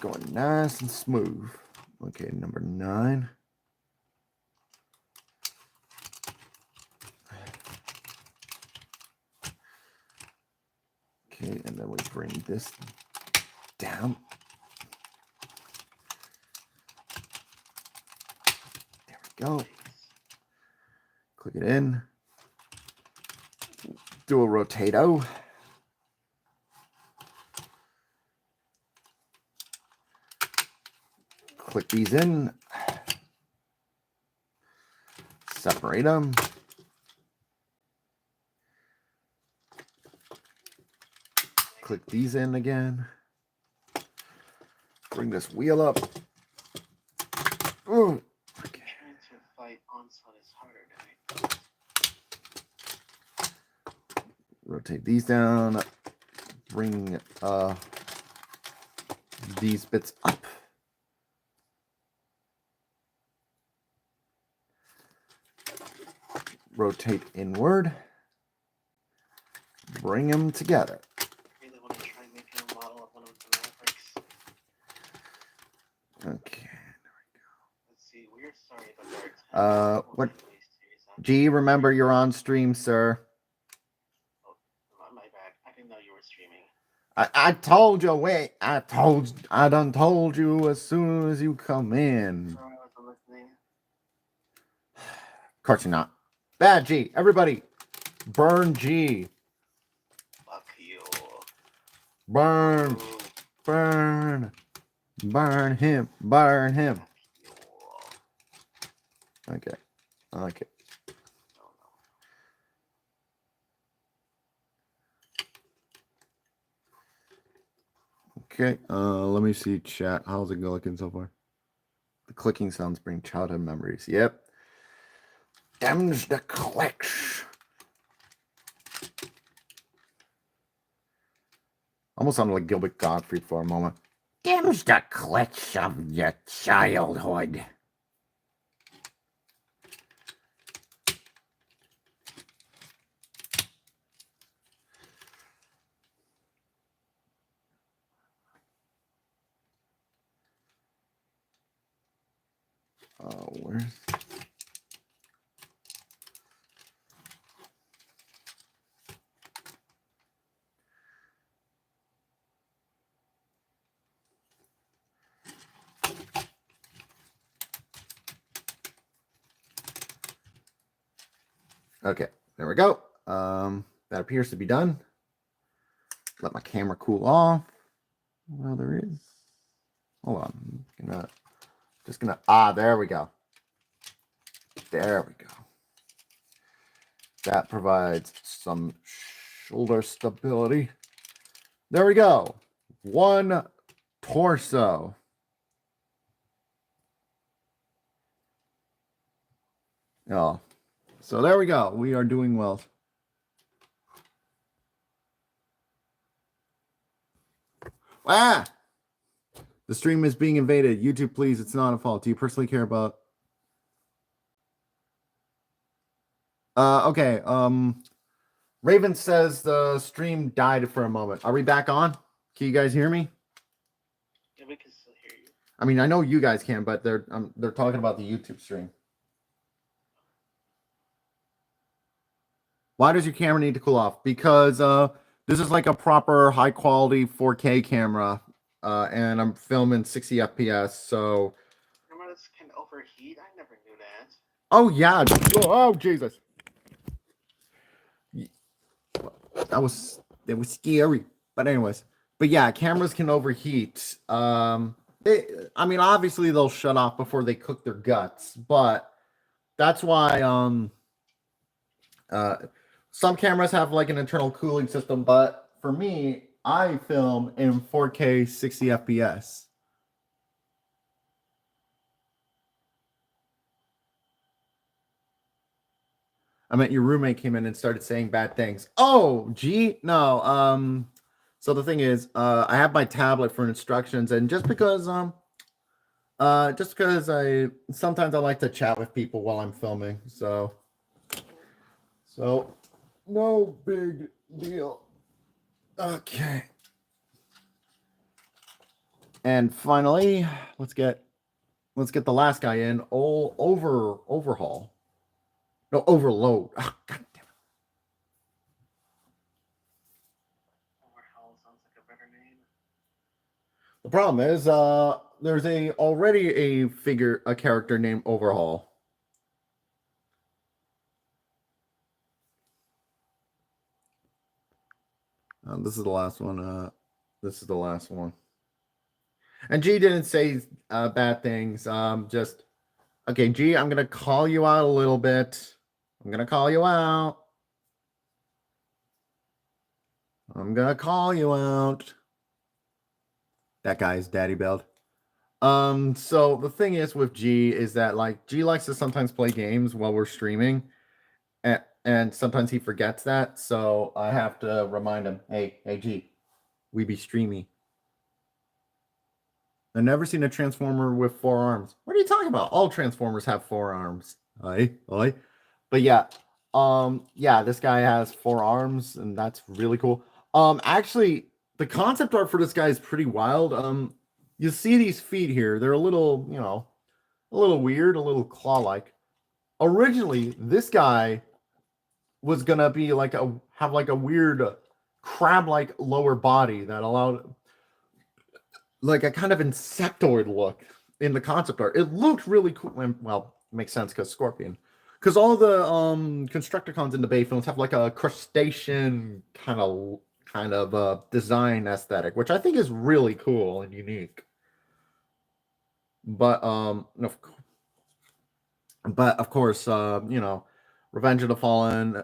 Going nice and smooth. Okay, number 9. Okay, and then we bring this down. There we go. Click it in. Do a rotato. Click these in. Separate them. Click these in again. Bring this wheel up. Ooh. Okay.
Trying to fight onslaught is harder than I thought.
Rotate these down. Bring these bits up. Rotate inward. Bring them together.
I really want to try making a model of one of the Mavericks.
Okay.
Let's see. We're sorry about that.
What? G, remember you're on stream, sir.
Oh, my bad. I didn't know you were streaming.
I told you, wait. I done told you as soon as you come in.
Sorry, I wasn't listening.
Of course you're not. Bad G. Everybody, burn G.
Fuck you.
Burn.
Ooh,
Burn. Burn him. Burn him.
fuck you.
Okay. I like it.
No.
Okay. Let me see chat. How's it looking so far? The clicking sounds bring childhood memories. Yep. Them's the clicks. Almost sounded like Gilbert Gottfried for a moment. Them's the clicks of your childhood. Where's... Okay, there we go. That appears to be done. Let my camera cool off. Well, there is. Hold on. Just gonna. There we go. There we go. That provides some shoulder stability. There we go. One torso. Oh, so there we go. We are doing well. Ah! The stream is being invaded. YouTube, please. It's not a fault. Do you personally care about... Okay. Raven says the stream died for a moment. Are we back on? Can you guys hear me?
Yeah, we can still hear you.
I mean, I know you guys can, but they're talking about the YouTube stream. Why does your camera need to cool off? Because this is like a proper high quality 4K camera, and I'm filming 60 FPS. So,
Cameras can overheat. I never knew that.
oh yeah, oh Jesus, that was They were scary. But anyways, but yeah, cameras can overheat. I mean, obviously they'll shut off before they cook their guts, but that's why uh, some cameras have like an internal cooling system. But for me, I film in 4K 60 FPS. I meant your roommate came in and started saying bad things. Oh, gee, no. So the thing is, I have my tablet for instructions, and just because I sometimes I like to chat with people while I'm filming, so no big deal. Okay. And finally, let's get the last guy in. Overhaul. No, overload. Oh, God damn it.
Overhaul sounds like a better name.
The problem is, there's already a character named Overhaul. This is the last one. This is the last one. And G didn't say bad things. Just okay, G. I'm gonna call you out a little bit. I'm gonna call you out. That guy's daddy belled. So the thing is with G is that like G likes to sometimes play games while we're streaming, and sometimes he forgets that. So I have to remind him, hey G, we be streamy. I've never seen a transformer with 4 arms. What are you talking about? All transformers have 4 arms. Oi. But yeah, this guy has 4 arms, and that's really cool. Actually, the concept art for this guy is pretty wild. You see these feet here? They're a little, a little weird, a little claw-like. Originally, this guy was gonna be have a weird crab-like lower body that allowed like a kind of insectoid look in the concept art. It looked really cool. And, well, it makes sense because Scorpion. Because all the Constructicons in the Bay films have like a crustacean kind of design aesthetic, which I think is really cool and unique. But of course, Revenge of the Fallen.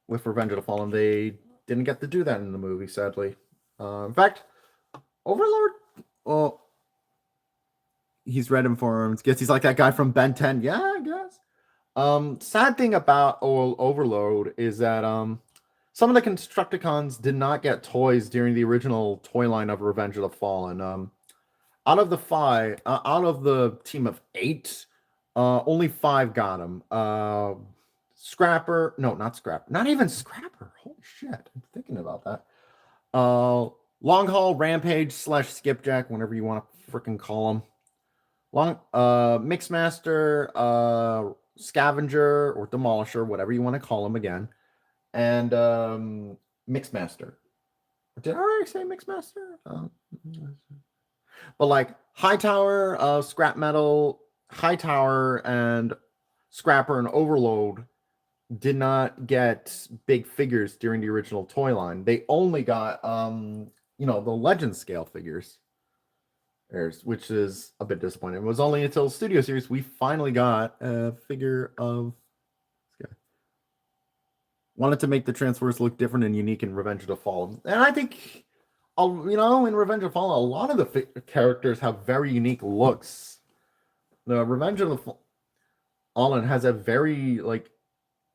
With Revenge of the Fallen, they didn't get to do that in the movie, sadly. In fact, Overlord, well, he's red informed. Guess he's like that guy from Ben 10. Yeah, I guess. Sad thing about Overlord is that some of the Constructicons did not get toys during the original toy line of Revenge of the Fallen. Out of the team of 8, only 5 got them. Scrapper, no, not Scrapper, not even Scrapper. Holy shit, I'm thinking about that. Long Haul, Rampage / Skipjack, whatever you want to freaking call them. Mixmaster, Scavenger, or Demolisher, whatever you want to call them again. And Mixmaster. Did I already say Mixmaster? But like Hightower, Scrap Metal, Hightower, and Scrapper and Overload did not get big figures during the original toy line. They only got the legend scale figures, which is a bit disappointing. It was only until Studio Series we finally got a figure of this guy. Wanted to make the Transformers look different and unique in Revenge of the Fallen, and I think in Revenge of the Fallen, a lot of the characters have very unique looks. The Revenge of the Fallen has a very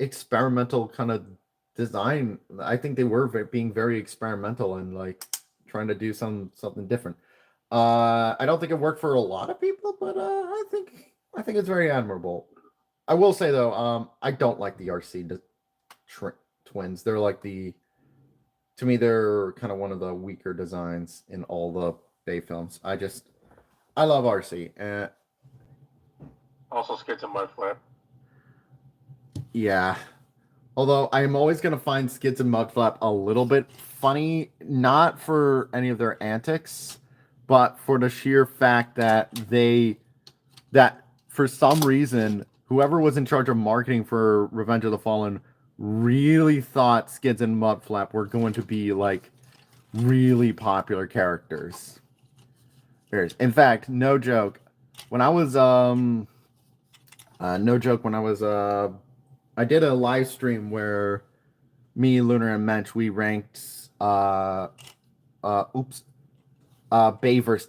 experimental kind of design. I think they were being very experimental and trying to do something different. I don't think it worked for a lot of people, but I think it's very admirable. I will say though, I don't like the RC twins. They're to me, they're kind of one of the weaker designs in all the Bay films. I love RC.
Also, Skids and Mudflap.
Yeah. Although I am always going to find Skids and Mudflap a little bit funny, not for any of their antics, but for the sheer fact that for some reason, whoever was in charge of marketing for Revenge of the Fallen really thought Skids and Mudflap were going to be like really popular characters. In fact, no joke, when I was no joke, when I was I did a live stream where me, Lunar, and Mensch, we ranked Bayverse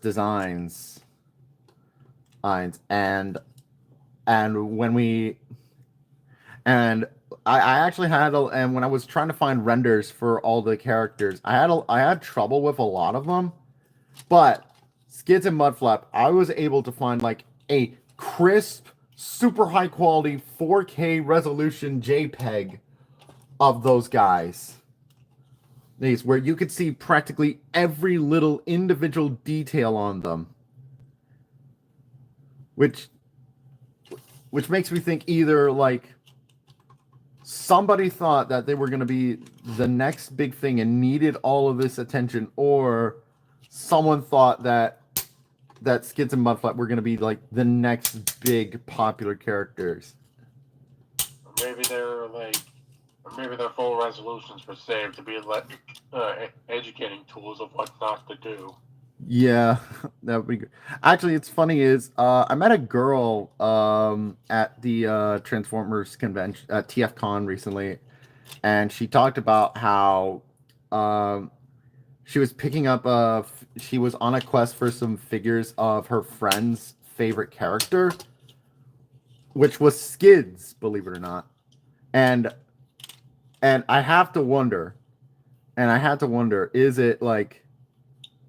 designs. And when we and I actually had and when I was trying to find renders for all the characters, I had trouble with a lot of them, but Skids and Mudflap, I was able to find like a crisp, super high quality 4K resolution JPEG of those guys. These where you could see practically every little individual detail on them. Which makes me think either like somebody thought that they were going to be the next big thing and needed all of this attention, or someone thought that Skids and Mudflap were going to be like the next big popular characters.
Maybe maybe their full resolutions were saved to be like educating tools of what not to do.
Yeah, that would be good. Actually, it's funny is I met a girl at the Transformers convention at TFCon recently, and she talked about how she was picking up she was on a quest for some figures of her friend's favorite character, which was Skids, believe it or not. And I have to wonder, is it like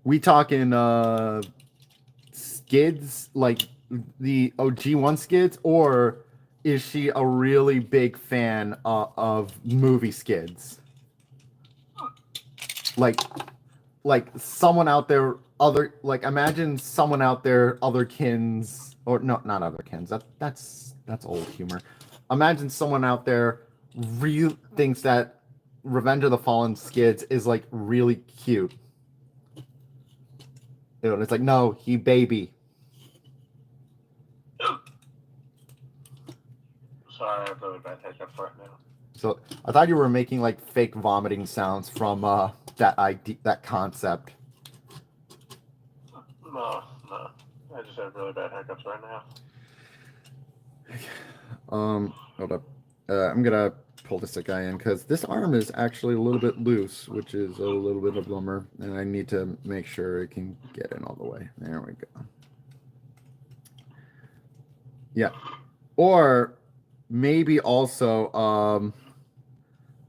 we talking Skids, like the OG1 Skids, or is she a really big fan of movie Skids? Like someone out there, imagine someone out there, otherkins, or no, not otherkins. That's old humor. Imagine someone out there really thinks that Revenge of the Fallen Skids is like really cute. And it's like, no, he baby.
Sorry, I have really bad hiccups right now.
So I thought you were making like fake vomiting sounds from that concept.
No. I just have really bad hiccups right now.
Hold up. I'm gonna pull this guy in because this arm is actually a little bit loose, which is a little bit of a bummer, and I need to make sure it can get in all the way. There we go. Yeah. Or maybe also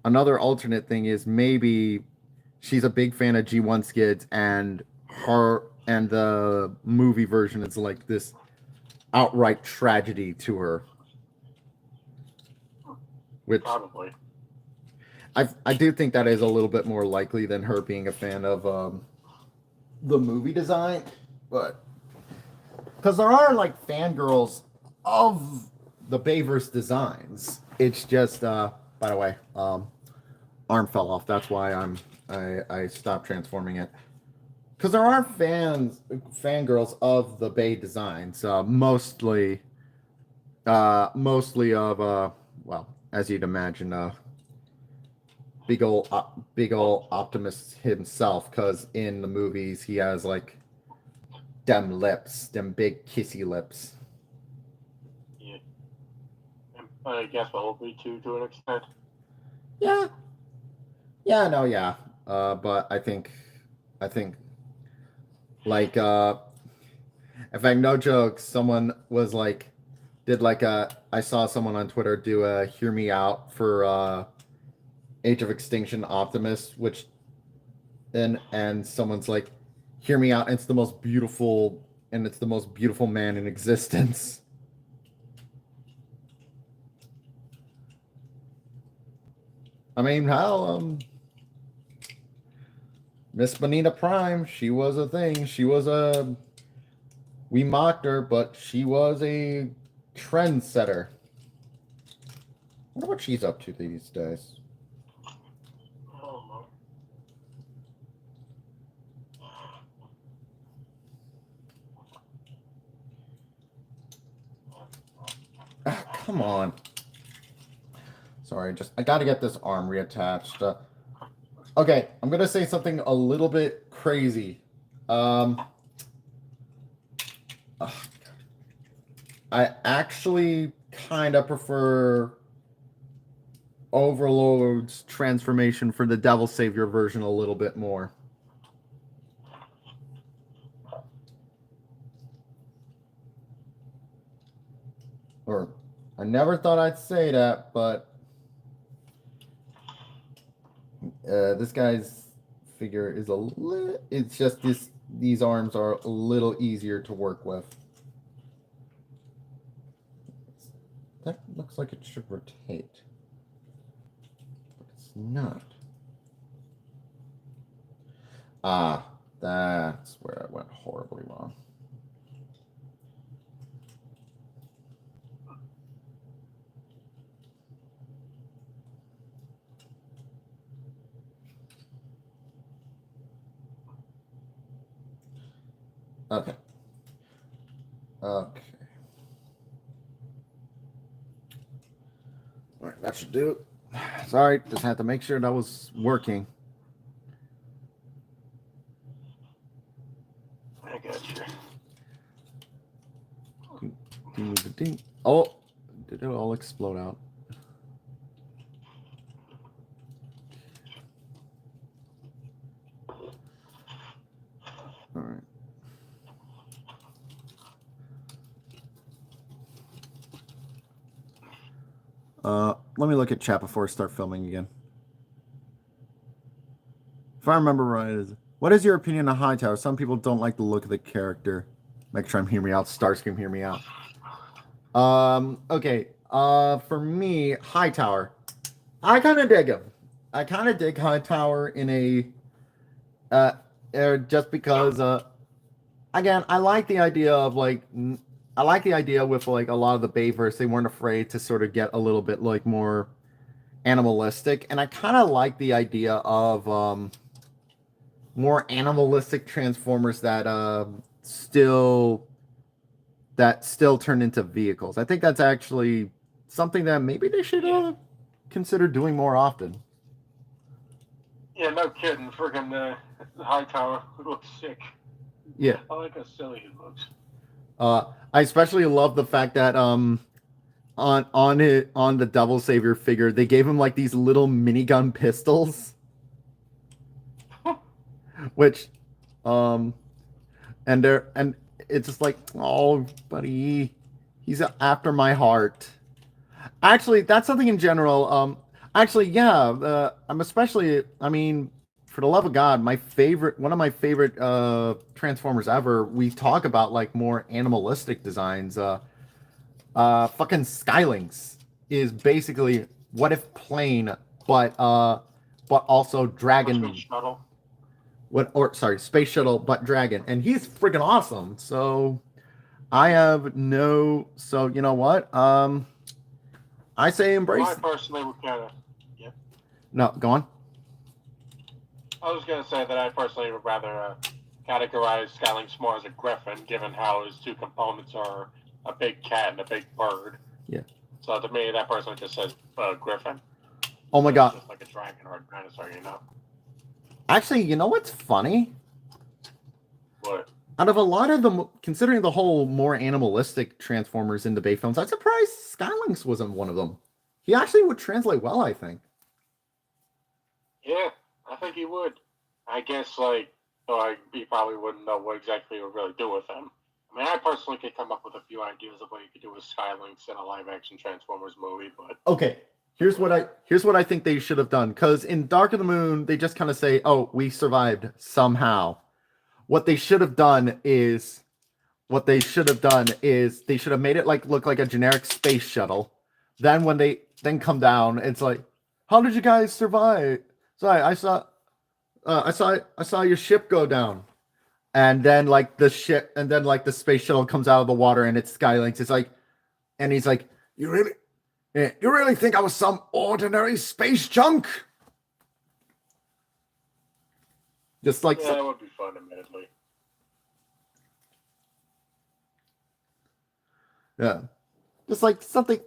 another alternate thing is maybe she's a big fan of G1 Skids, and the movie version is like this outright tragedy to her. Which
probably.
I do think that is a little bit more likely than her being a fan of the movie design, but because there are like fangirls of the Bayverse designs. It's just by the way, arm fell off. That's why I stopped transforming it. Because there are fangirls of the Bay designs, mostly of well, as you'd imagine, big ol' Optimus himself. Because in the movies he has like them lips, them big kissy lips.
Yeah, I guess Bumblebee too, to an extent.
Yeah, no, yeah. But I think like in fact, no joke, someone was like I saw someone on Twitter do a hear me out for Age of Extinction Optimus, which and someone's like, hear me out, it's the most beautiful man in existence. I mean, how Miss Bonita Prime, she was a thing. We mocked her, but she was a trendsetter. I wonder what she's up to these days.
Oh,
Come on. Sorry, I got to get this arm reattached. Okay, I'm gonna say something a little bit crazy. I actually kind of prefer Overlord's transformation for the Devil Savior version a little bit more. Or, I never thought I'd say that, but this guy's figure is a little. It's just these arms are a little easier to work with. That looks like it should rotate, but it's not. Ah, that's where I went horribly wrong. Okay. Okay. All right, that should do it. Sorry, just had to make sure that was working.
I got you.
Oh, did it all explode out? All right. Let me look at chat before I start filming again. If I remember right, what is your opinion on Hightower? Some people don't like the look of the character. Make sure I'm hear me out. Starscream, hear me out. Okay. For me, Hightower, I kind of dig him. I kind of dig Hightower in a, just because, again, I like the idea of like. I like the idea with like a lot of the Bayverse, they weren't afraid to sort of get a little bit like more animalistic, and I kind of like the idea of more animalistic Transformers that still turn into vehicles. I think that's actually something that maybe they should consider doing more often.
Yeah, no kidding. Friggin' Hightower looks sick.
Yeah,
I like how silly he looks.
I especially love the fact that on the Devil Savior figure, they gave him like these little minigun pistols, which and it's just like, oh buddy, he's after my heart. Actually, that's something in general. Actually, yeah, I'm especially. I mean, for the love of God, one of my favorite Transformers ever. We talk about like more animalistic designs. Fucking Skylynx is basically what if plane, but also dragon.
Space shuttle.
Space shuttle, but dragon, and he's freaking awesome. So I have no. So you know what? I say embrace.
Well, I personally would kind of. Yeah.
No, go on.
I was gonna say that I personally would rather categorize Skylynx more as a griffin, given how his two components are a big cat and a big bird.
Yeah.
So to me, that person just says griffin.
Oh my god.
Just like a dragon or a dinosaur, you know.
Actually, you know what's funny?
What?
Out of a lot of them, considering the whole more animalistic Transformers in the Bay films, I'm surprised Skylynx wasn't one of them. He actually would translate well, I think.
Yeah, I think he would. I guess, he probably wouldn't know what exactly he would really do with him. I mean, I personally could come up with a few ideas of what you could do with Skylynx in a live-action Transformers movie, but...
Okay, here's what I think they should have done. Because in Dark of the Moon, they just kind of say, oh, we survived somehow. What they should have done is they should have made it look like a generic space shuttle. Then when they come down, it's like, how did you guys survive? Sorry, I saw your ship go down. And then the space shuttle comes out of the water and it's Skylynx. It's like, and he's like, you really think I was some ordinary space junk? Just like
that would be fun, admittedly.
Yeah, just like something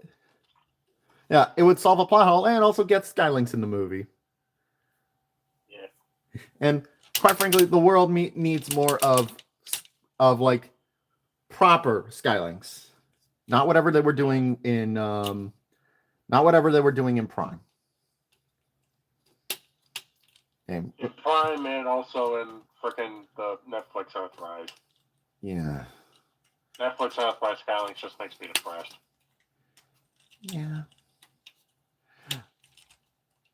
Yeah, it would solve a plot hole and also get Skylinks in the movie.
Yeah.
And quite frankly, the world needs more of like proper Skylinks, not whatever they were doing in Prime. And
In Prime and also in freaking the Netflix Earthrise.
yeah,
Netflix Earthrise Skylinks just makes me depressed.
yeah.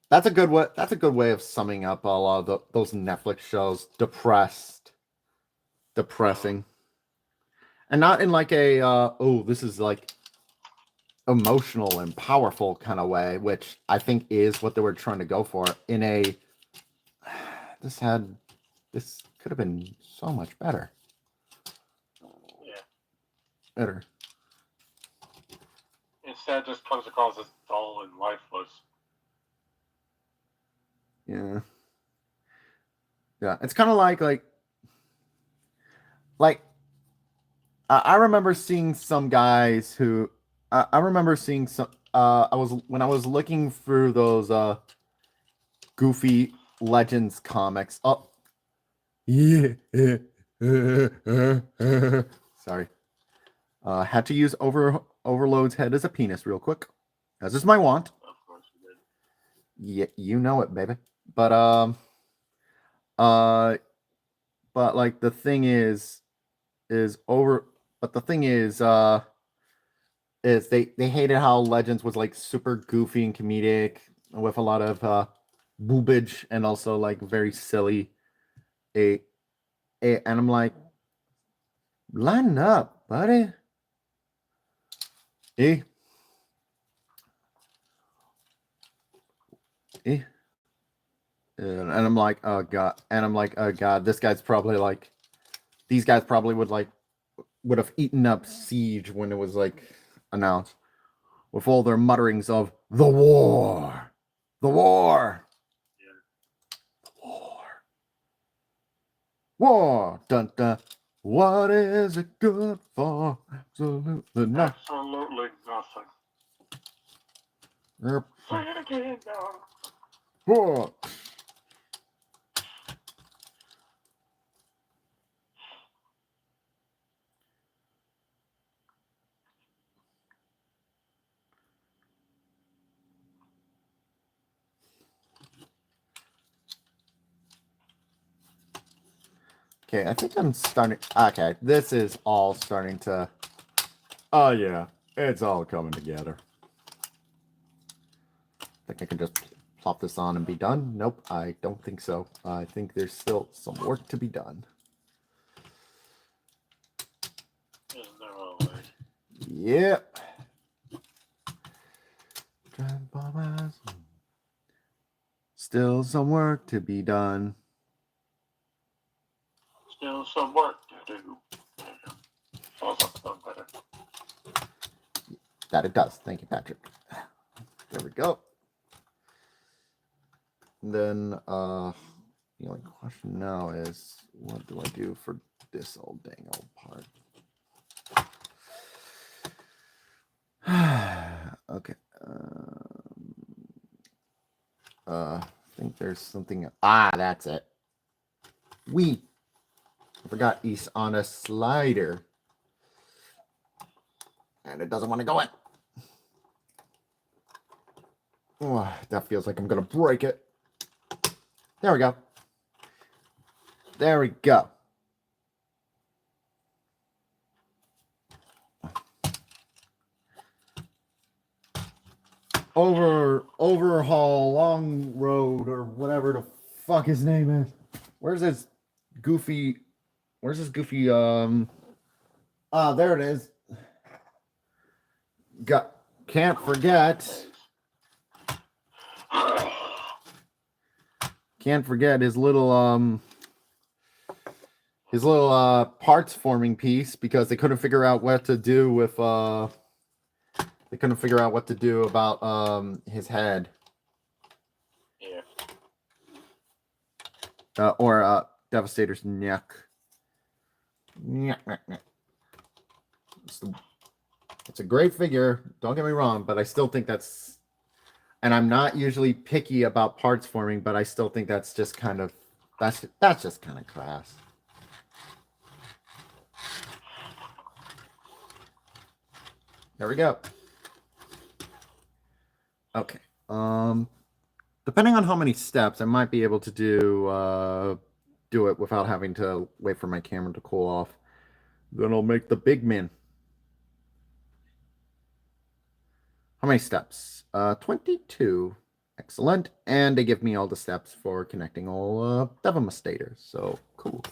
That's a good way. That's a good way of summing up a lot of those Netflix shows. Depressing, and not in like a oh, this is like emotional and powerful kind of way, which I think is what they were trying to go for. In a this could have been so much better.
Yeah.
Better.
Instead, it just comes across as dull and lifeless.
Yeah. Yeah, it's kind of like I remember seeing some guys who I remember seeing some I was looking through those Goofy Legends comics. Oh, yeah. Sorry. Had to use Overload's head as a penis real quick. As is my want.
Of course you did.
Yeah, you know it, baby. But but like the thing is over. But the thing is they hated how Legends was like super goofy and comedic with a lot of boobage and also like very silly. And I'm like, line up, buddy. Eh. Eh. And I'm like, oh god. And I'm like, oh god, these guys probably would have eaten up Siege when it was like announced. With all their mutterings of the war. The war.
Yeah.
The war. War. Dun dun. What is it good for? Absolutely nothing.
Absolutely nothing.
Yep.
Say it again, dog.
War. Okay, I think I'm starting. Okay, this is all starting to. Oh, yeah. It's all coming together. Think I can just plop this on and be done? Nope, I don't think so. I think there's still some work to be done.
Isn't there always?
Yep. Still some work to be done.
Still some work to do. Better.
That it does. Thank you, Patrick. There we go. And then the only question now is, what do I do for this old dang old part? Okay. I think there's something. That's it. I forgot he's on a slider. And it doesn't want to go in. Oh, that feels like I'm going to break it. There we go. There we go. Overhaul Long Road or whatever the fuck his name is. Where's this goofy there it is. Can't forget his little parts forming piece, because they couldn't figure out what to do with they couldn't figure out what to do about his head.
Yeah.
Or Devastator's neck. It's a great figure, don't get me wrong, but I still think that's And I'm not usually picky about parts forming, but I still think that's just kind of that's just kind of crass. There we go. Okay. Depending on how many steps, I might be able to do it without having to wait for my camera to cool off. Then I'll make the big man. How many steps? 22. Excellent. And they give me all the steps for connecting all devastators. So cool.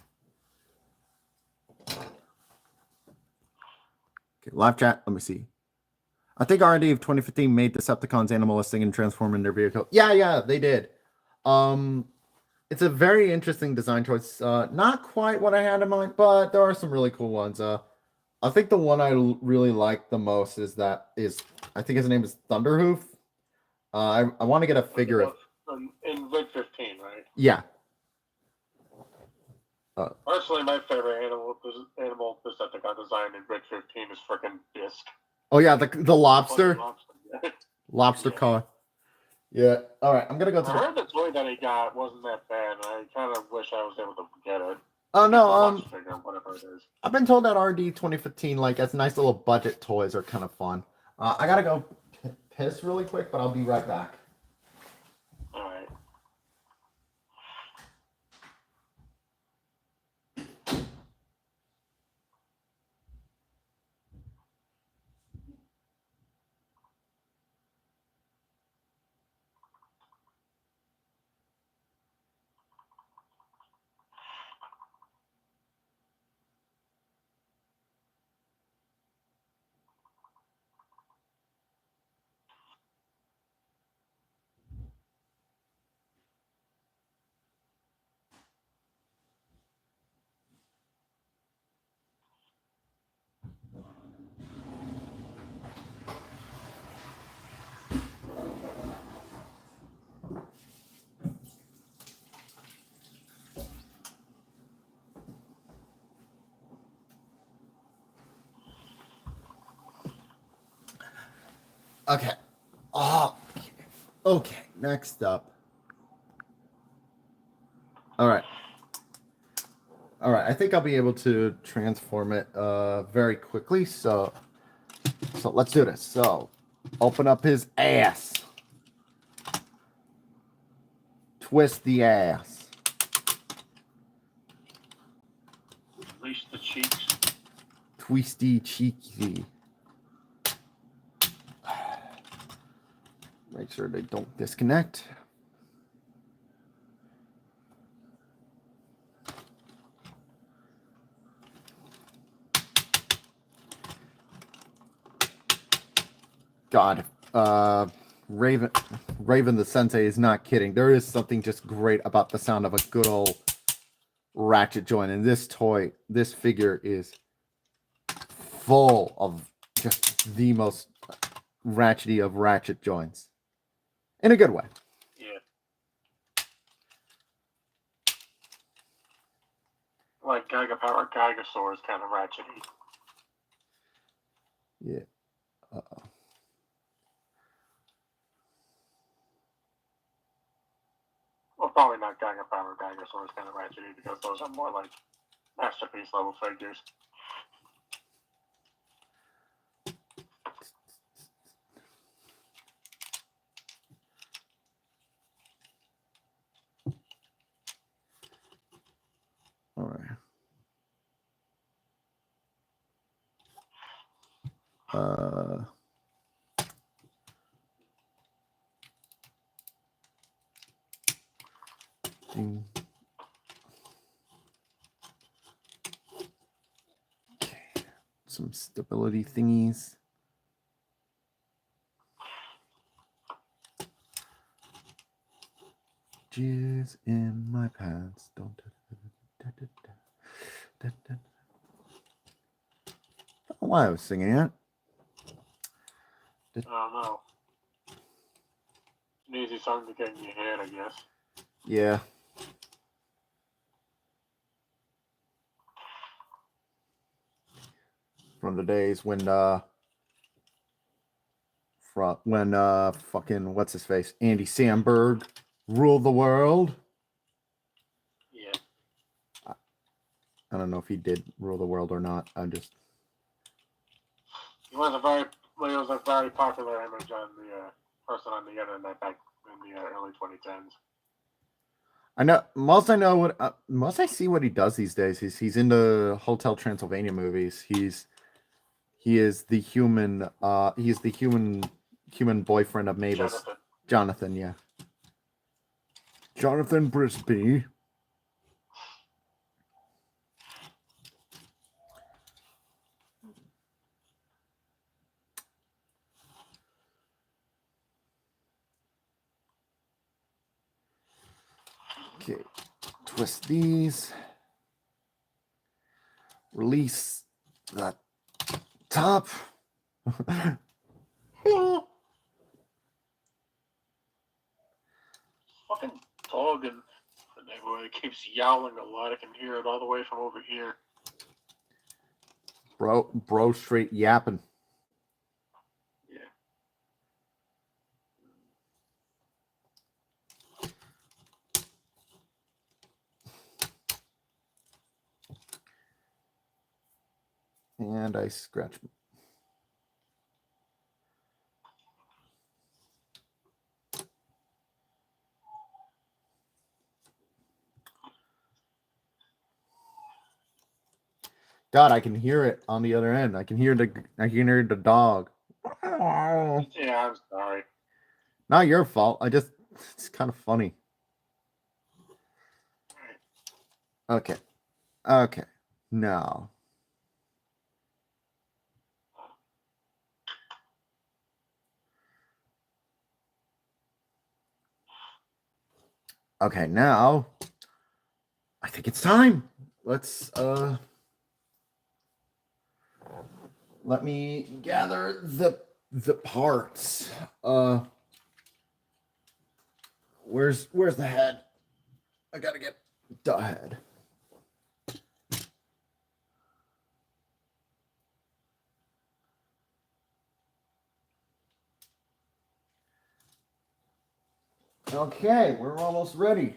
Okay, live chat. Let me see. I think R&D of 2015 made Decepticons animalistic and transform their vehicle. Yeah, they did. It's a very interesting design choice. Not quite what I had in mind, but there are some really cool ones. I think the one I really like the most is I think his name is Thunderhoof. I want to get a figure of
in Vid 15, right?
Yeah.
Personally, my favorite animal Decepticon design in Vid 15 is freaking Disc.
Oh yeah, the lobster.
Lobster.
Lobster car. Yeah. All right, I'm gonna go to.
I heard the toy that he got wasn't that bad. And I kind of wish I was able to get it.
Oh no,
figure, whatever it is.
I've been told that RD 2015 like as nice little budget toys are kind of fun. I gotta go piss really quick, but I'll be right back.
All right.
Okay. Oh. Okay. Next up. All right. I think I'll be able to transform it very quickly. So let's do this. So open up his ass. Twist the ass.
Release the cheeks.
Twisty cheeky. Make sure they don't disconnect. God, Raven the Sensei is not kidding. There is something just great about the sound of a good old ratchet joint. And this figure is full of just the most ratchety of ratchet joints. In a good way.
Yeah. Like Gigapower Gigasaur is kind of ratchety.
Yeah. Uh-oh.
Well, probably not Gigapower Gigasaur is kind of ratchety because those are more like masterpiece level figures.
All right. Okay. Some stability thingies. Jizz in my pants. Don't. I don't know why I was singing it.
I don't know. An easy song to get in your head, I guess.
Yeah. From the days when fucking what's his face? Andy Samberg ruled the world.
Yeah.
I don't know if he did rule the world or not.
He was a very popular image on the person on the internet back in the early 2010s.
I see what he does these days. He's into Hotel Transylvania movies. He is the human boyfriend of Mavis. Jonathan, yeah. Jonathan Brisby. Okay, twist these. Release that top.
Fucking dog in the neighborhood keeps yowling a lot. I can hear it all the way from over here.
Bro, straight yapping.
Yeah.
And I scratch. God, I can hear it on the other end. I can hear the dog.
Yeah, I'm sorry.
Not your fault. It's kind of funny. Okay. No. Okay, now I think it's time. Let me gather the parts. Where's the head? I gotta get the head. Okay, we're almost ready.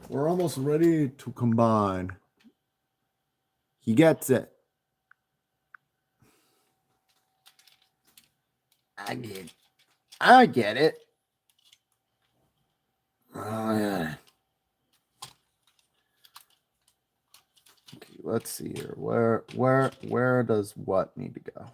We're almost ready to combine. He gets it. I get it. Oh yeah. Okay, let's see here. Where does what need to go?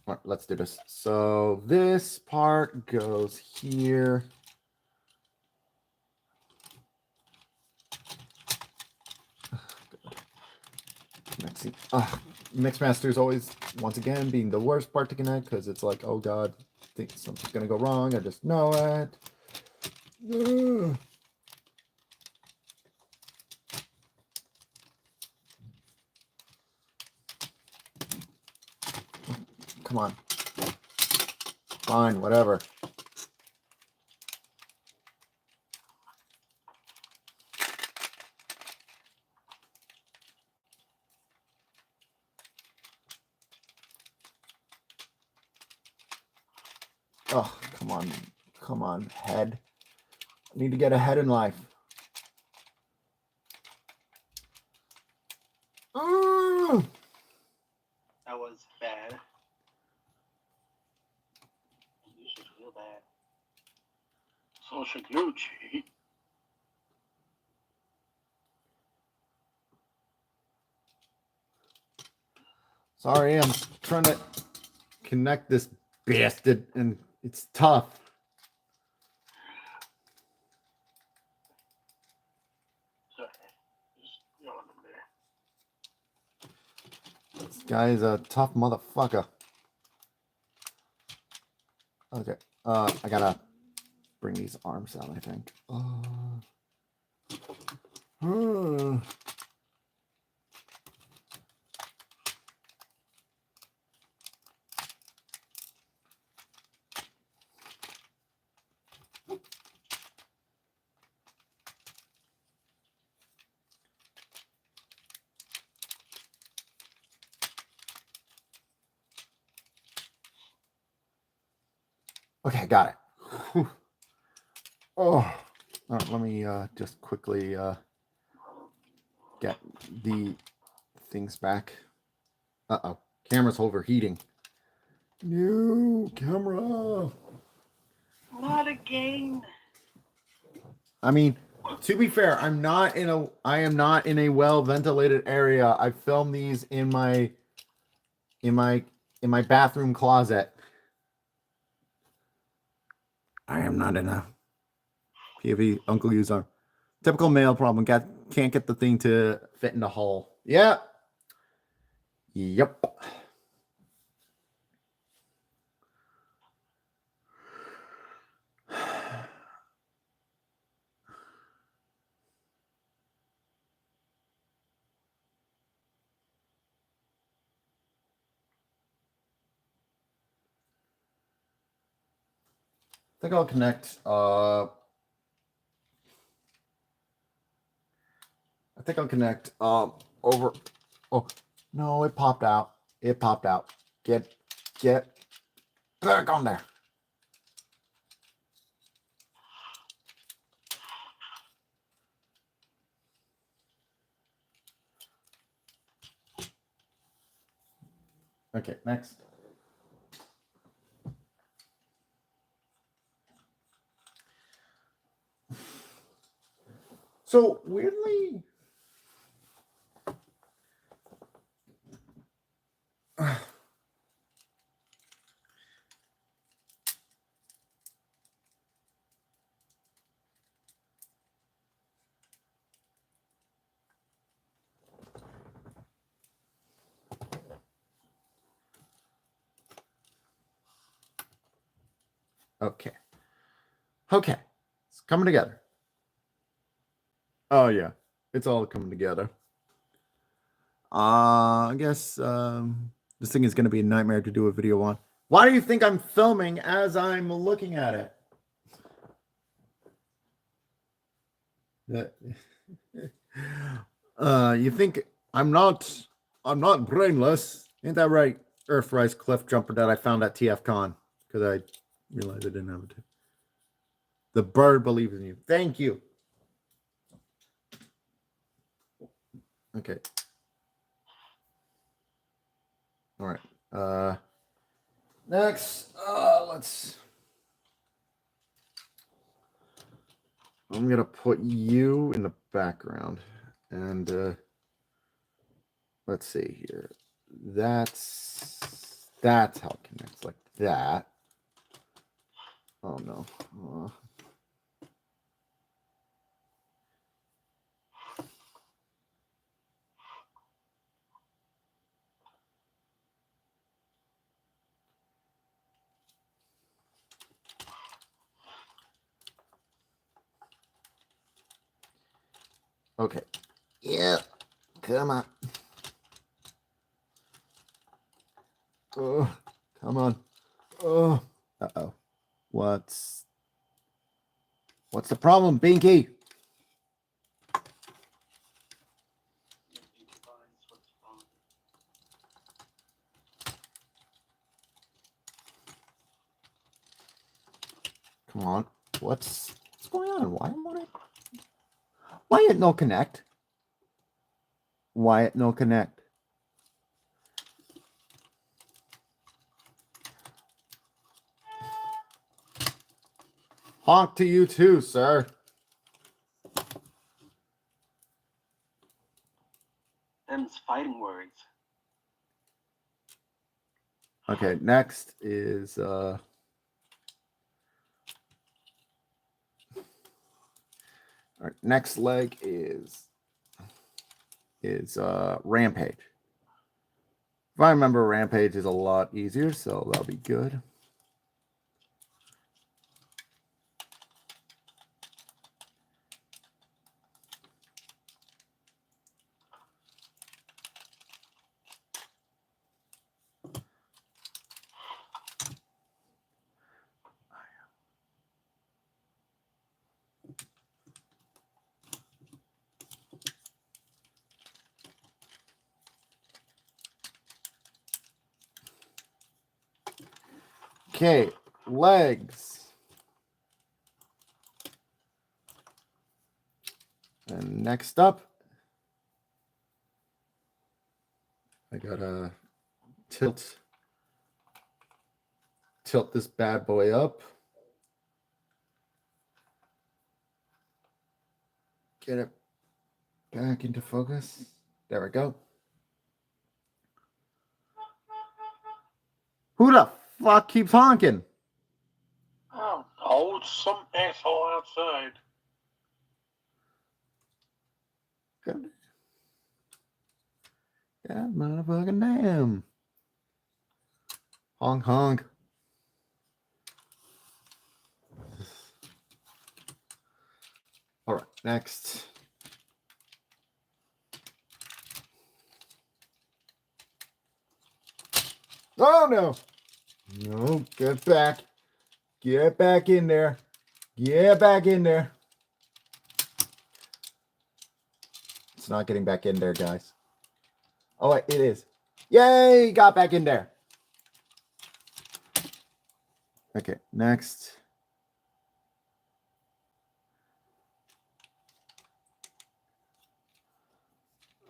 All right, let's do this. So this part goes here. Mixmaster is always, once again, being the worst part to connect because it's like, oh god, I think something's gonna go wrong. I just know it. Come on. Fine, whatever. Oh, come on. Come on, head. I need to get ahead in life.
That was bad. You should feel bad.
So should you, G.
Sorry, I'm trying to connect this bastard, and it's tough.
Sorry. Just yelling in there.
This guy is a tough motherfucker. Okay, I gotta bring these arms out, I think. Okay, got it. Whew. Oh, all right, let me just quickly get the things back. Uh-oh, camera's overheating. No, camera.
Not again.
I mean, to be fair, I am not in a well ventilated area. I filmed these in my bathroom closet. I am not in a POV Uncle User. Typical male problem. Can't get the thing to fit in the hole. Yeah. Yep. I think I'll connect. I think I'll connect. Over. Oh no! It popped out. It popped out. Get back on there. Okay, next. So weirdly, okay, it's coming together. Oh yeah, it's all coming together. I guess this thing is going to be a nightmare to do a video on. Why do you think I'm filming as I'm looking at it? You think I'm not brainless, ain't that right? Earthrise cliff jumper that I found at TFCon because I realized I didn't have it. The bird believes in you. Thank you. Okay. All right. Next, I'm gonna put you in the background, and let's see here. That's how it connects, like that. Oh no. Okay. Yeah. Come on. Oh, come on. Oh. Uh-oh. What's the problem, Binky? Come on. What's going on? Why it no connect? Why it no connect? Honk to you too, sir.
Them's fighting words.
Okay, next is our next leg is Rampage. If I remember, Rampage is a lot easier, so that'll be good. Okay, legs. And next up, I gotta tilt this bad boy up. Get it back into focus. There we go. Who the fuck keeps honking?
Oh, no, it's some asshole outside.
God, motherfucking damn. Honk, honk. All right, next. Oh, no. No, get back. Get back in there. Get back in there. It's not getting back in there, guys. Oh, wait, it is. Yay, got back in there. Okay, next.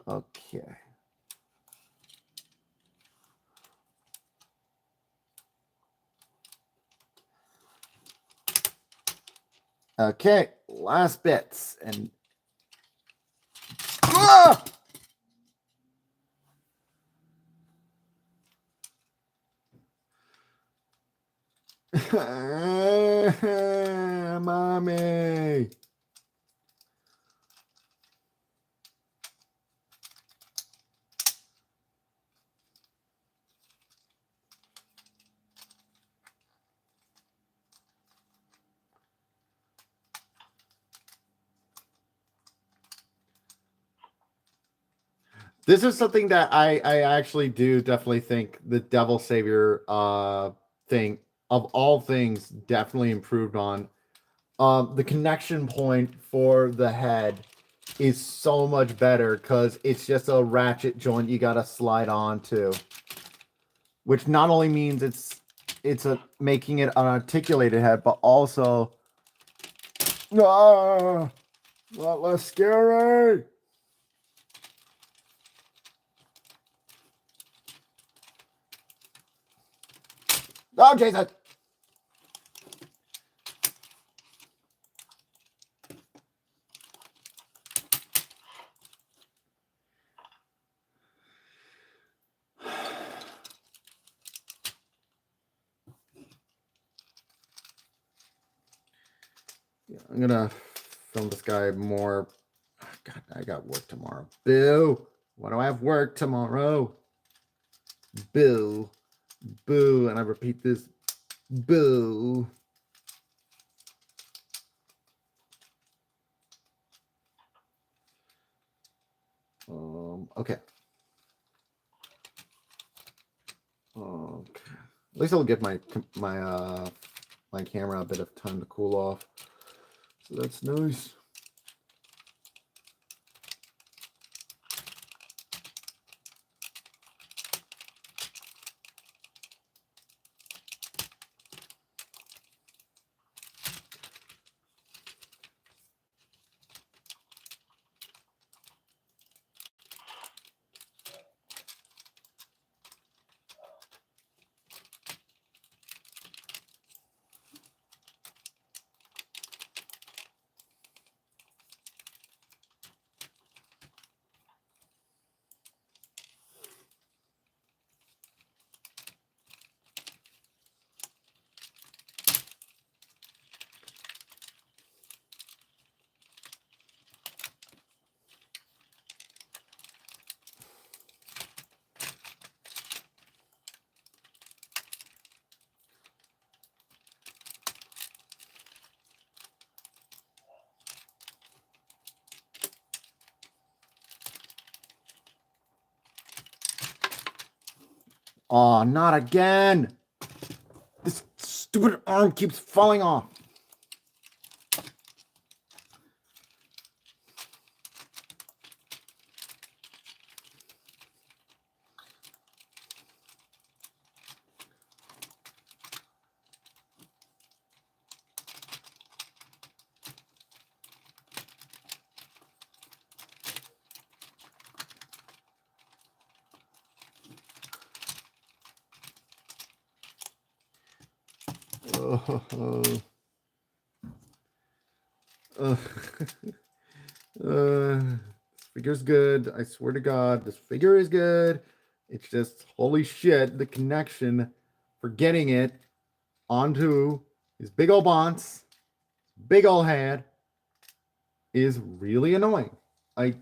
Okay. Okay, last bits. And ah! Mommy. This is something that I actually do definitely think the Devil Savior thing of all things definitely improved on. The connection point for the head is so much better because it's just a ratchet joint you gotta slide onto, which not only means it's making it an articulated head, but also a lot less scary. Oh, Jason. Yeah, I'm gonna film this guy more. God, I got work tomorrow. Boo. Why do I have work tomorrow? Boo. Boo. And I repeat this. Boo. Okay. Okay. At least I'll give my camera a bit of time to cool off. So that's nice. Oh, not again. This stupid arm keeps falling off. This figure's good. I swear to God, this figure is good. It's just holy shit, the connection for getting it onto his big old bonce, big old head is really annoying. I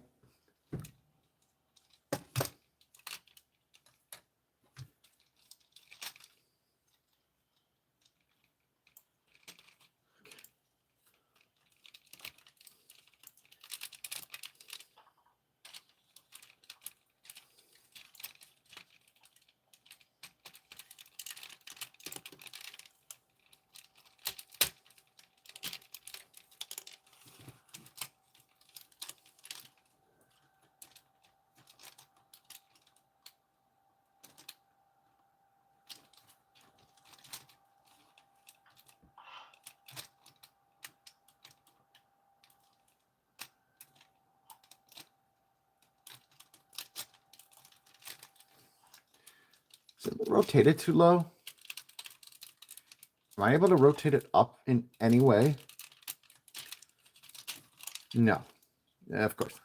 is it rotated too low? Am I able to rotate it up in any way? No. Yeah, of course.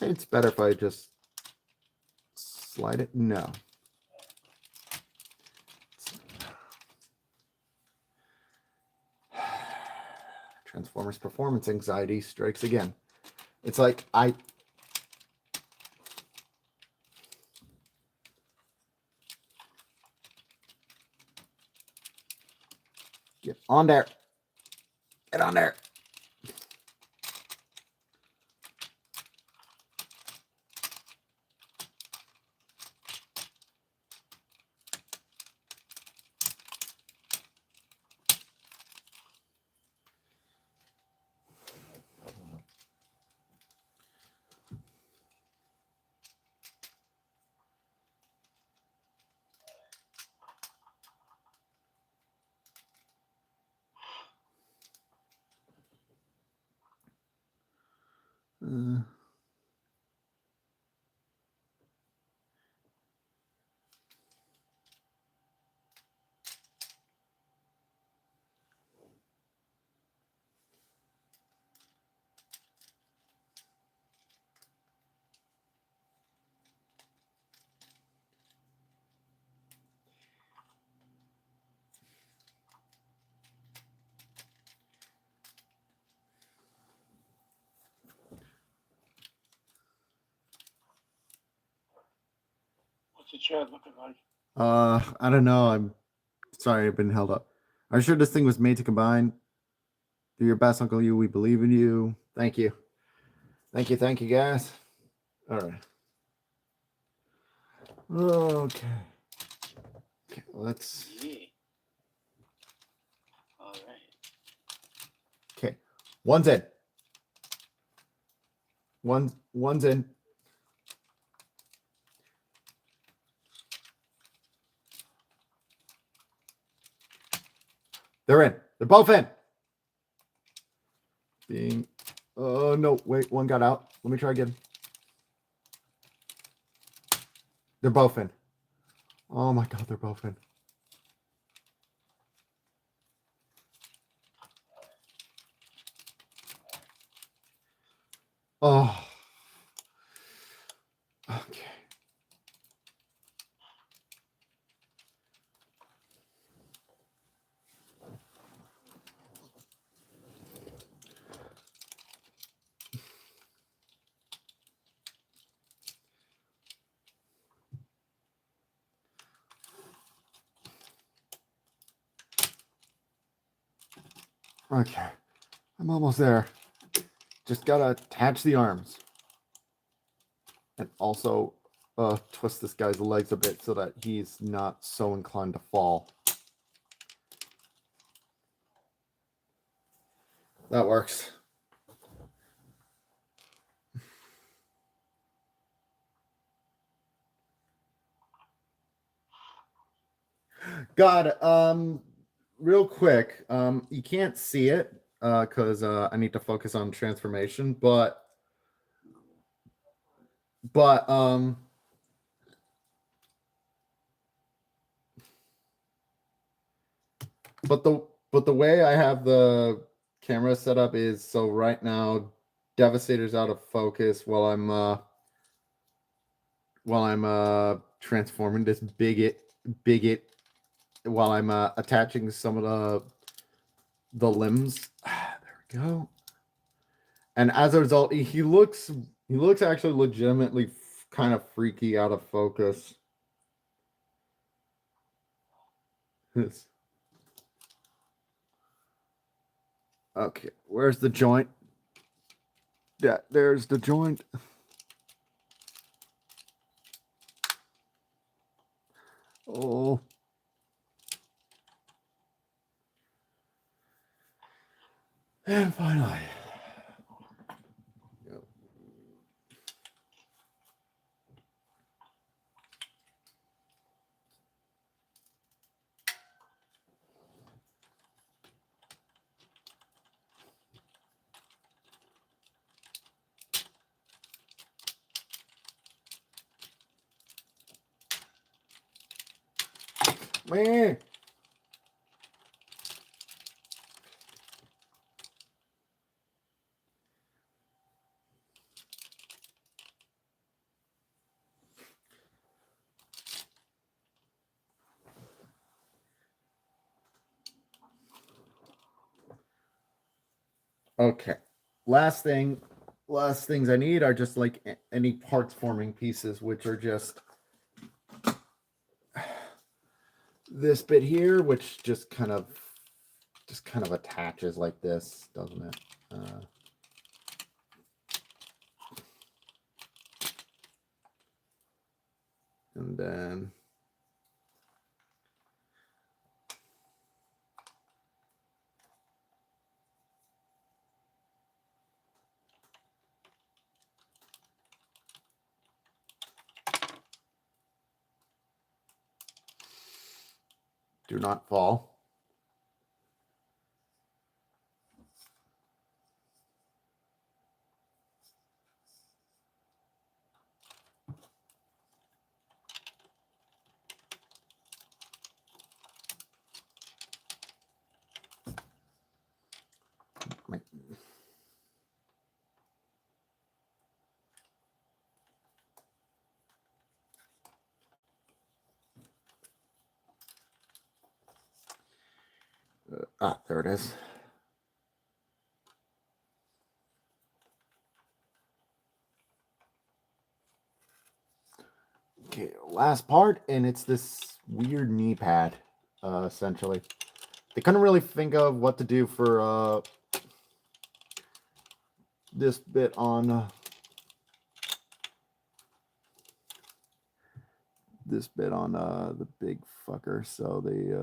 It's better if I just slide it. No. Transformers performance anxiety strikes again. It's like get on there. Get on there. Uh,
What's the chat looking like?
I don't know. I'm sorry, I've been held up. I'm sure this thing was made to combine. Do your best, Uncle You. We believe in you. Thank you. Thank you, guys. All right. Okay. Okay, let's.
Yeah. All right.
Okay. One's in. One's in. They're in. They're both in. Being. Oh no! Wait, one got out. Let me try again. They're both in. Oh my God, they're both in. Oh. Okay. Okay. I'm almost there. Just gotta attach the arms. And also twist this guy's legs a bit so that he's not so inclined to fall. That works. God, real quick, you can't see it because I need to focus on transformation, but um but the way I have the camera set up is so right now Devastator's out of focus while I'm transforming this bigot while I'm attaching some of the limbs. There we go. And as a result, he looks actually legitimately kind of freaky out of focus. Okay, where's the joint? Yeah, there's the joint. Oh. And finally. Yep. Man. Okay. Last things I need are just like any parts forming pieces, which are just this bit here, which just kind of attaches like this, doesn't it? And then do not fall. There it is. Okay, last part, and it's this weird knee pad, essentially. They couldn't really think of what to do for this bit on the big fucker, so they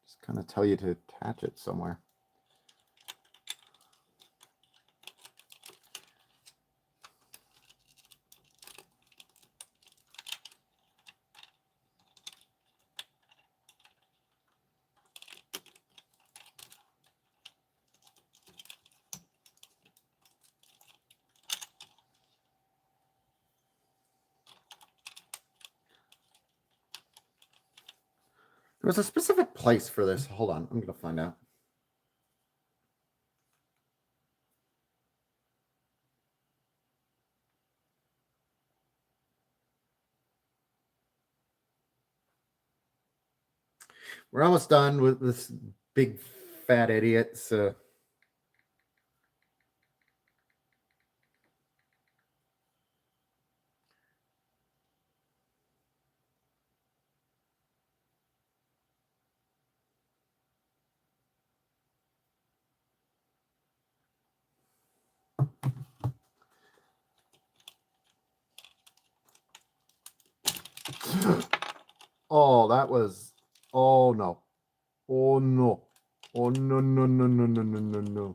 just kind of tell you to attach it somewhere. There's a specific place for this. Hold on, I'm gonna find out. We're almost done with this big fat idiot. So Oh, that was. Oh no. Oh no. Oh no no no no no no no no.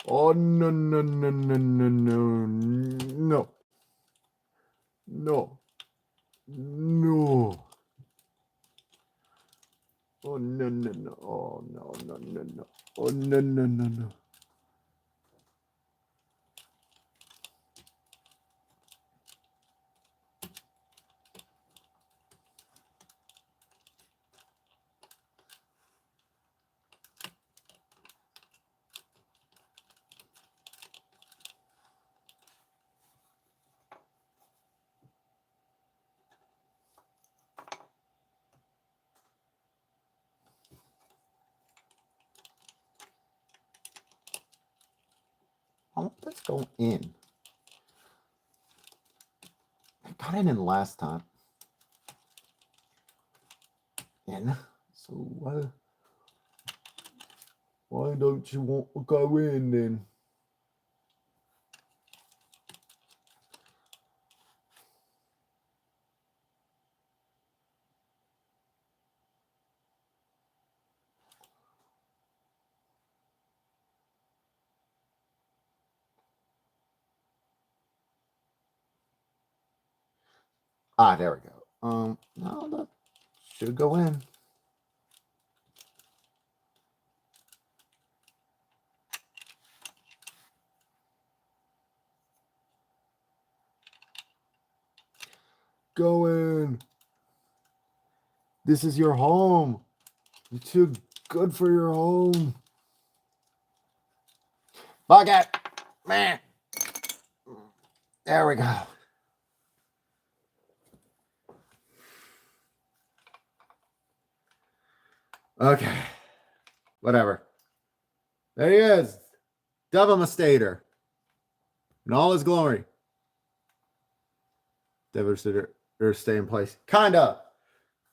Oh no no no no no no no. No. No. Oh no no no. Oh no no no no. Oh no no no no. Oh, let's go in. I got it in last time. In. So why don't you want to go in then? Ah, there we go. No, that should go in. Go in. This is your home. You're too good for your home. Bucket. Man. There we go. Okay. Whatever. There he is. Devastator. In all his glory. Devastator. Stay in place. Kinda.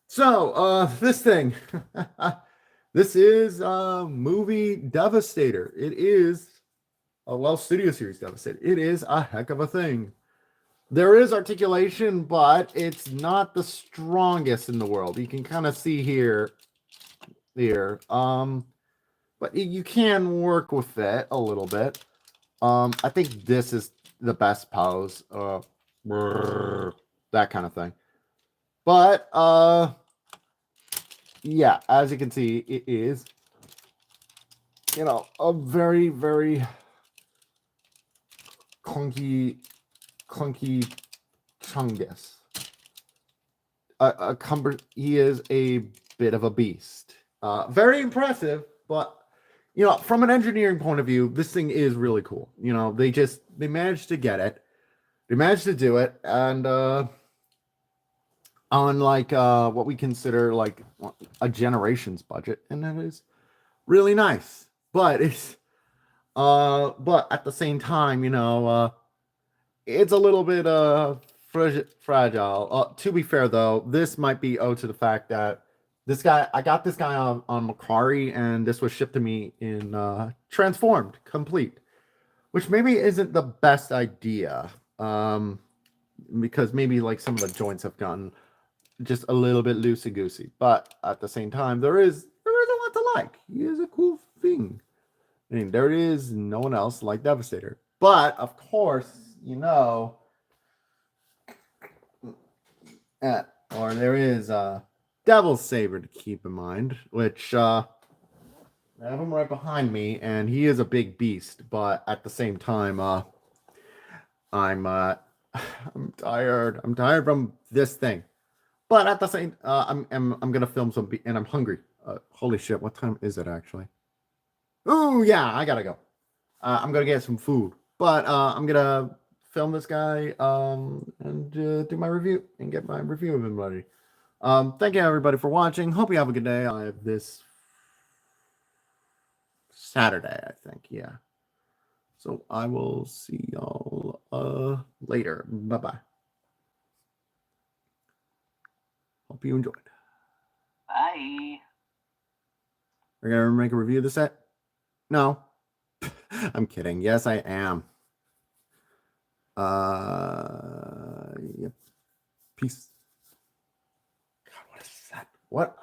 So, this thing. This is movie Devastator. It is studio series Devastator. It is a heck of a thing. There is articulation, but it's not the strongest in the world. You can kind of see here. But you can work with it a little bit. I think this is the best pose. That kind of thing. But yeah, as you can see, it is, a very, very clunky Chungus. He is a bit of a beast. Very impressive, but from an engineering point of view, this thing is really cool. They managed to get it. They managed to do it, and on what we consider like a generation's budget, and that is really nice. But it's but at the same time, it's a little bit fragile. To be fair, though, this might be owed to the fact that I got this guy on Macari, and this was shipped to me in transformed, complete, which maybe isn't the best idea, because maybe like some of the joints have gotten just a little bit loosey goosey. But at the same time, there is a lot to like. He is a cool thing. I mean, there is no one else like Devastator. But of course, or there is Devil's Saber to keep in mind, which I have him right behind me, and he is a big beast. But at the same time, I'm tired. I'm tired from this thing. But at the same, I'm gonna film some, and I'm hungry. Holy shit! What time is it actually? Oh yeah, I gotta go. I'm gonna get some food, but I'm gonna film this guy and do my review and get my review of him ready. Thank you everybody for watching. Hope you have a good day. I have this Saturday, I think. Yeah. So I will see y'all later. Bye bye. Hope you enjoyed.
Bye.
We're gonna make a review of the set. No, I'm kidding. Yes, I am. Yep. Peace. God, what a set. What